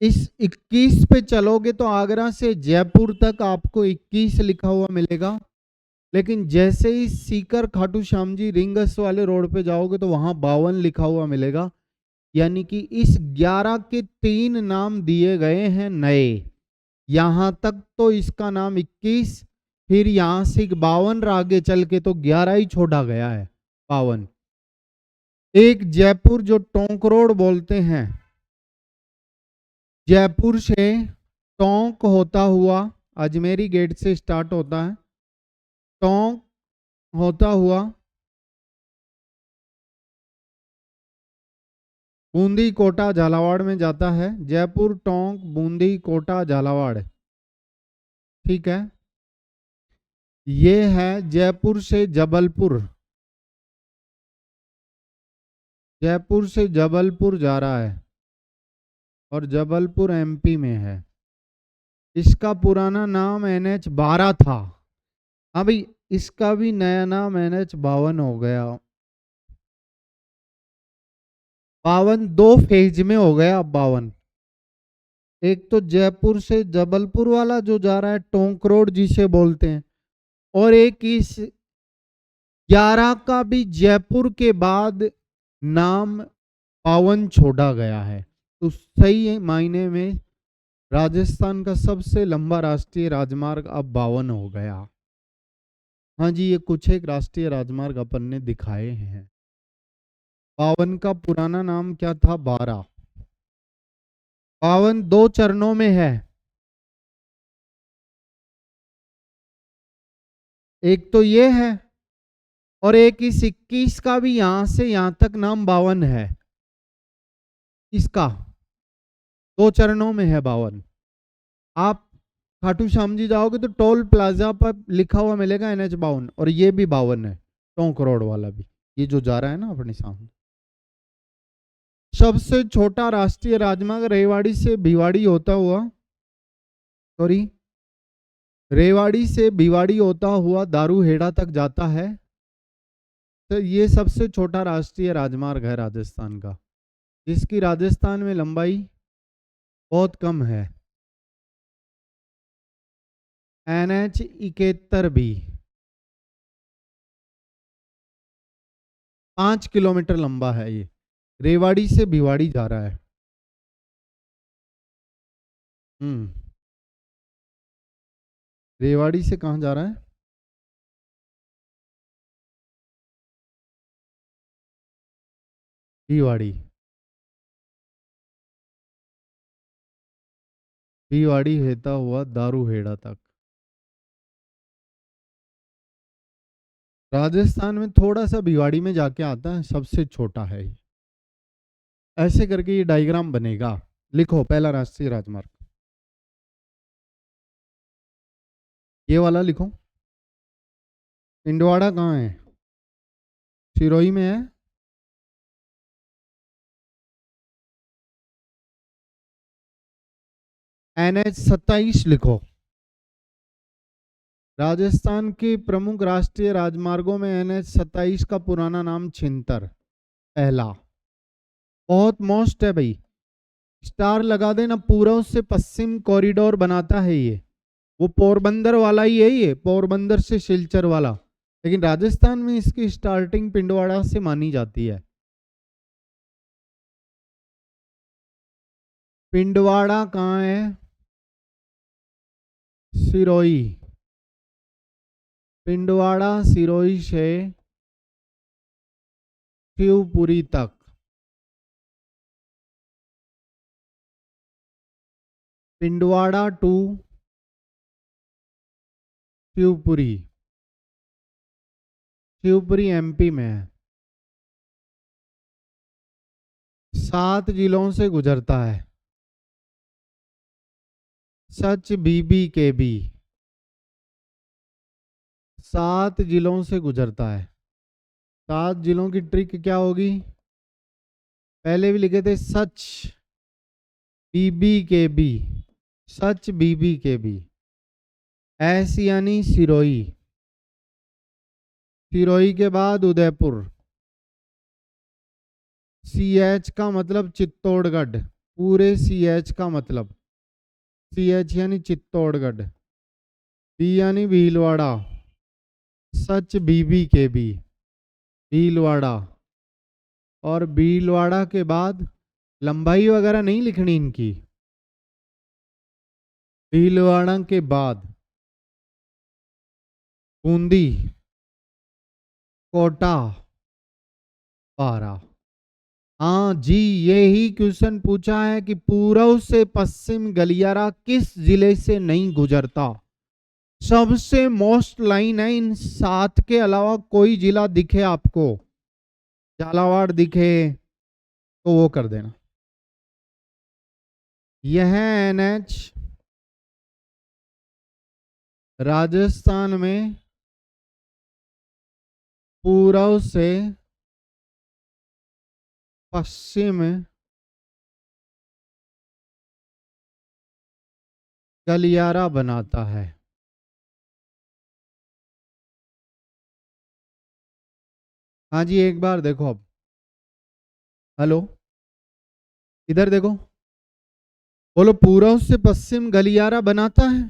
इस 21 पे चलोगे तो आगरा से जयपुर तक आपको 21 लिखा हुआ मिलेगा, लेकिन जैसे ही सीकर खाटू श्याम जी रिंगस वाले रोड पे जाओगे तो वहां 52 लिखा हुआ मिलेगा। यानी कि इस 11 के 3 नाम दिए गए हैं नए। यहां तक तो इसका नाम 21, फिर यहां से 52 आगे चल के तो 11 ही छोड़ा गया है, 52। एक जयपुर जो टोंक रोड बोलते हैं, जयपुर से टोंक होता हुआ अजमेरी गेट से स्टार्ट होता है, टोंक होता हुआ बूंदी, कोटा, झालावाड़ में जाता है। जयपुर, टोंक, बूंदी, कोटा, झालावाड़, ठीक है। ये है जयपुर से जबलपुर, जयपुर से जबलपुर जा रहा है और जबलपुर MP में है। इसका पुराना नाम NH-12 था। हाँ भाई, इसका भी नया नाम NH-52 हो गया। 52 दो फेज में हो गया अब 52। एक तो जयपुर से जबलपुर वाला जो जा रहा है, टोंक रोड जिसे बोलते हैं, और एक इस 11 का भी जयपुर के बाद नाम 52 छोड़ा गया है। तो सही मायने में राजस्थान का सबसे लंबा राष्ट्रीय राजमार्ग अब 52 हो गया। हाँ जी, ये कुछ एक राष्ट्रीय राजमार्ग अपन ने दिखाए हैं। 52 का पुराना नाम क्या था? 12। 52 दो चरणों में है। एक तो ये है, और एक इस 21 का भी यहां से यहां तक नाम 52 है। इसका दो चरणों में है 52। आप खाटू श्याम जी जाओगे तो टोल प्लाजा पर लिखा हुआ मिलेगा NH-52, और ये भी 52 है, टोंक रोड वाला भी, ये जो जा रहा है ना अपने सामने। सबसे छोटा राष्ट्रीय राजमार्ग रेवाड़ी से भिवाड़ी होता हुआ, सॉरी, रेवाड़ी से भिवाड़ी होता हुआ दारूहेड़ा तक जाता है। तो ये सबसे छोटा राष्ट्रीय राजमार्ग है राजस्थान का, जिसकी राजस्थान में लंबाई बहुत कम है। NH-71 भी 5 किलोमीटर लंबा है। ये रेवाड़ी से भिवाड़ी जा रहा है। हम्म। रेवाड़ी से कहाँ जा रहा है? भिवाड़ी। भिवाड़ी हेता हुआ दारूहेड़ा तक। राजस्थान में थोड़ा सा भिवाड़ी में जाके आता है, सबसे छोटा है ये। ऐसे करके ये डायग्राम बनेगा। लिखो पहला राष्ट्रीय राजमार्ग, ये वाला लिखो। इंडवाड़ा कहाँ है? सिरोही में है। NH-27 लिखो। राजस्थान के प्रमुख राष्ट्रीय राजमार्गों में NH-27 का पुराना नाम छिंतर पहला। बहुत मोस्ट है भाई, स्टार लगा देना। पूर्व से पश्चिम कॉरिडोर बनाता है ये। वो पोरबंदर वाला ही है, ये पोरबंदर से सिलचर वाला, लेकिन राजस्थान में इसकी स्टार्टिंग पिंडवाड़ा से मानी जाती है। पिंडवाड़ा कहाँ है? सिरोही। पिंडवाड़ा सिरोही से शिवपुरी तक। पिंडवाड़ा टू शिवपुरी। शिवपुरी MP में है। 7 जिलों से गुजरता है। सच BBKB 7 जिलों से गुजरता है। 7 जिलों की ट्रिक क्या होगी? पहले भी लिखे थे सच BBKB, सच BBKB। ऐस यानी सिरोही। सिरोही के बाद उदयपुर। CH का मतलब चित्तौड़गढ़, पूरे CH का मतलब, CH यानी चित्तौड़गढ़। B यानी भीलवाड़ा, सच BBKB भीलवाड़ा। और भीलवाड़ा के बाद लंबाई वगैरह नहीं लिखनी इनकी। भीलवाड़ा के बाद बूंदी, कोटा, पारा। हाँ जी, यही क्वेश्चन पूछा है कि पूर्व से पश्चिम गलियारा किस जिले से नहीं गुजरता। सबसे मोस्ट लाइन है। इन 7 के अलावा कोई जिला दिखे आपको, झालावाड़ दिखे, तो वो कर देना। यह NH राजस्थान में पूर्व से पश्चिम गलियारा बनाता है। हाँ जी, एक बार देखो अब। हेलो, इधर देखो। बोलो, पूर्व से पश्चिम गलियारा बनाता है।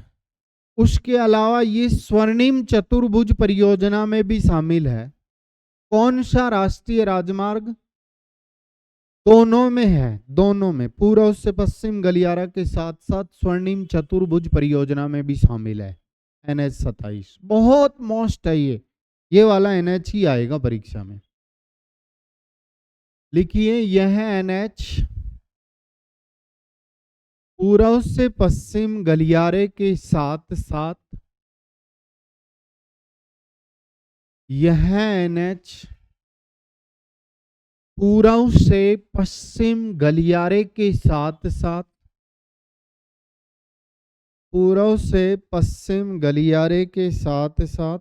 उसके अलावा ये स्वर्णिम चतुर्भुज परियोजना में भी शामिल है। कौन सा राष्ट्रीय राजमार्ग? दोनों में है, दोनों में। पूर्व से पश्चिम गलियारा के साथ साथ स्वर्णिम चतुर्भुज परियोजना में भी शामिल है। NH 27 बहुत मोस्ट है ये वाला NH ही आएगा परीक्षा में। लिखिए, यह NH पूर्व से पश्चिम गलियारे के साथ साथ, यह NH पूर्व से पश्चिम गलियारे के साथ साथ, पूर्व से पश्चिम गलियारे के साथ साथ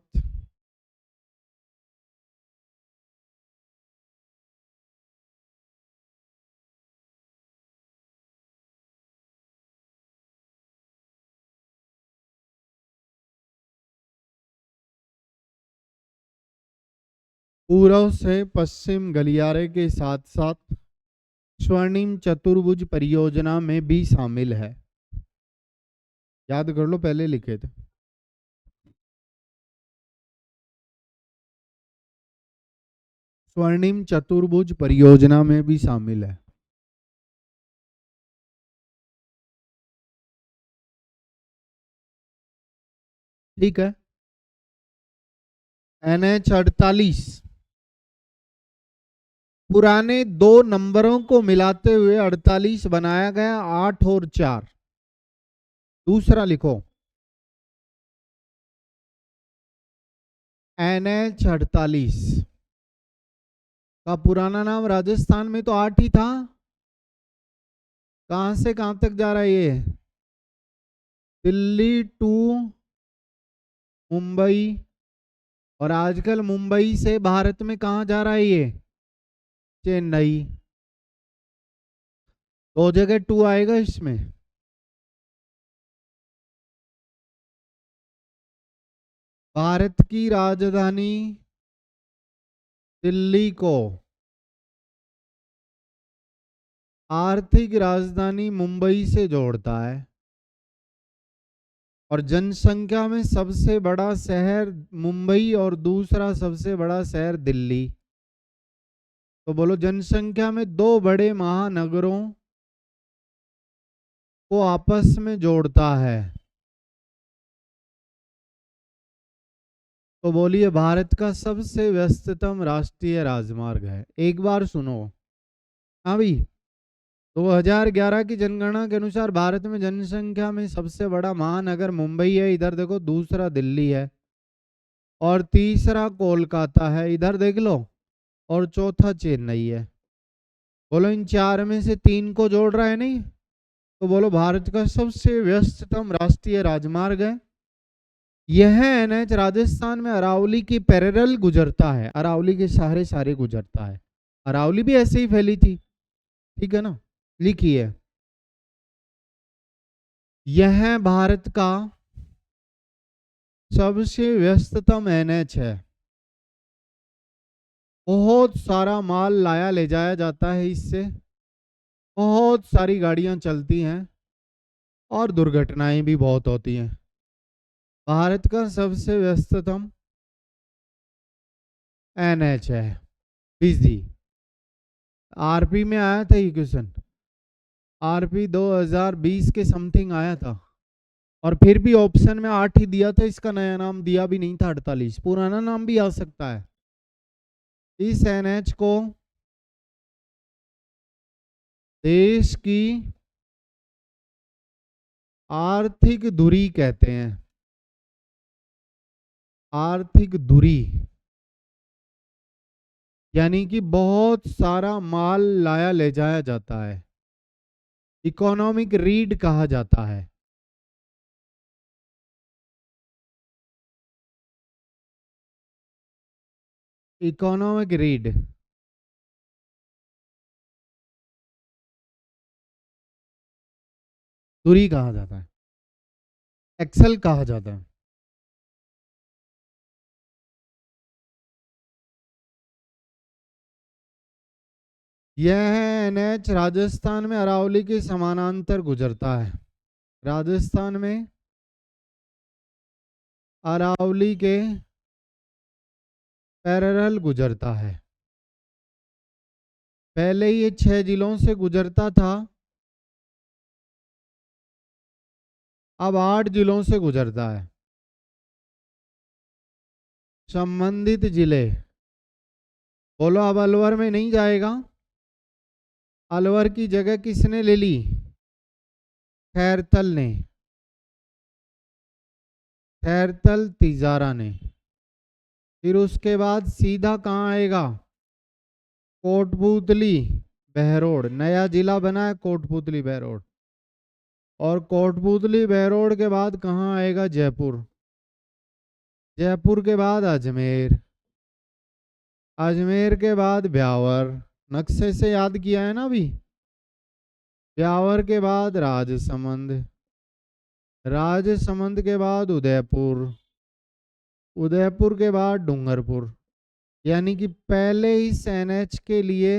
पूर्व से पश्चिम गलियारे के साथ साथ स्वर्णिम चतुर्भुज परियोजना में भी शामिल है। याद कर लो, पहले लिखे थे। स्वर्णिम चतुर्भुज परियोजना में भी शामिल है। ठीक है। NH 48 पुराने दो नंबरों को मिलाते हुए 48 बनाया गया, 8 और 4। दूसरा लिखो, NH 48 का पुराना नाम राजस्थान में तो 8 ही था। कहां से कहां तक जा रहा है ये? दिल्ली टू मुंबई। और आजकल मुंबई से भारत में कहां जा रहा है ये? चेन्नई। दो जगह टू आएगा इसमें। भारत की राजधानी दिल्ली को आर्थिक राजधानी मुंबई से जोड़ता है। और जनसंख्या में सबसे बड़ा शहर मुंबई और दूसरा सबसे बड़ा शहर दिल्ली। तो बोलो, जनसंख्या में दो बड़े महानगरों को आपस में जोड़ता है। तो बोलिए, भारत का सबसे व्यस्ततम राष्ट्रीय राजमार्ग है। एक बार सुनो। हाँ भाई, 2011 की जनगणना के अनुसार भारत में जनसंख्या में सबसे बड़ा महानगर मुंबई है। इधर देखो, दूसरा दिल्ली है और तीसरा कोलकाता है, इधर देख लो। और चौथा चेन्नई है। बोलो, इन चार में से तीन को जोड़ रहा है नहीं? तो बोलो, भारत का सबसे व्यस्ततम राष्ट्रीय राजमार्ग है। यह NH राजस्थान में अरावली की पैरेलल गुजरता है। अरावली के सहारे सारे गुजरता है। अरावली भी ऐसे ही फैली थी, ठीक है ना? लिखिए, यह भारत का सबसे व्यस्ततम NH है। बहुत सारा माल लाया ले जाया जाता है इससे। बहुत सारी गाड़ियां चलती हैं और दुर्घटनाएं भी बहुत होती हैं। भारत का सबसे व्यस्ततम NH है। बिजी। RP में आया था ये क्वेश्चन। RP 2020 के समथिंग आया था। और फिर भी ऑप्शन में 8 ही दिया था, इसका नया नाम दिया भी नहीं था 48। पुराना नाम भी आ सकता है। इस NH को देश की आर्थिक धुरी कहते हैं। आर्थिक धुरी यानी कि बहुत सारा माल लाया ले जाया जाता है। इकोनॉमिक रीड कहा जाता है। Economic read. धुरी कहा जाता है। एक्सेल कहा जाता है। यह एनएच राजस्थान में अरावली के समानांतर गुजरता है। राजस्थान में अरावली के पैरेलल गुजरता है। पहले ये 6 जिलों से गुजरता था, अब 8 जिलों से गुजरता है। संबंधित जिले, बोलो अब अलवर में नहीं जाएगा। अलवर की जगह किसने ले ली? खैरतल ने, खैरतल तिजारा ने। फिर उसके बाद सीधा कहाँ आएगा? कोटपूतली बहरोड, नया जिला बना है कोटपूतली बहरोड। और कोटपूतली बहरोड के बाद कहाँ आएगा? जयपुर। जयपुर के बाद अजमेर, अजमेर के बाद ब्यावर, नक्शे से याद किया है ना अभी। ब्यावर के बाद राजसमंद, राजसमंद के बाद उदयपुर, उदयपुर के बाद डूंगरपुर। यानी कि पहले इस एनएच के लिए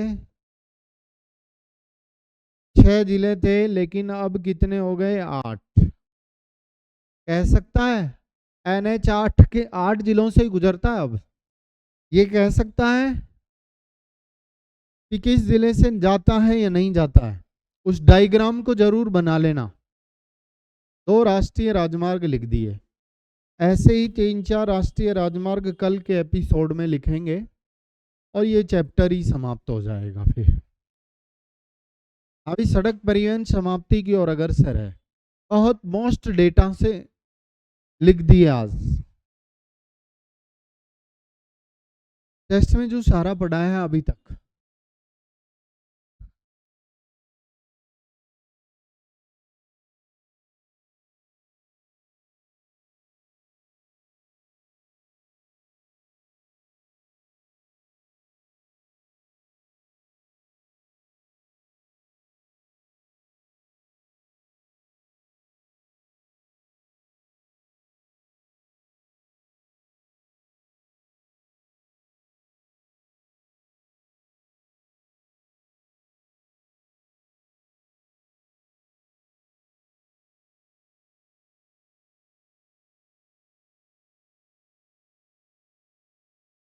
6 जिले थे, लेकिन अब कितने हो गए? 8। कह सकता है एनएच 8 जिलों से ही गुजरता है। अब ये कह सकता है कि किस जिले से जाता है या नहीं जाता है। उस डायग्राम को जरूर बना लेना। 2 राष्ट्रीय राजमार्ग लिख दिए। ऐसे ही 3-4 राष्ट्रीय राजमार्ग कल के एपिसोड में लिखेंगे और ये चैप्टर ही समाप्त हो जाएगा। फिर अभी सड़क परिवहन समाप्ति की ओर अग्रसर है। बहुत मोस्ट डेटा से लिख दिए आज। टेस्ट में जो सारा पढ़ा है अभी तक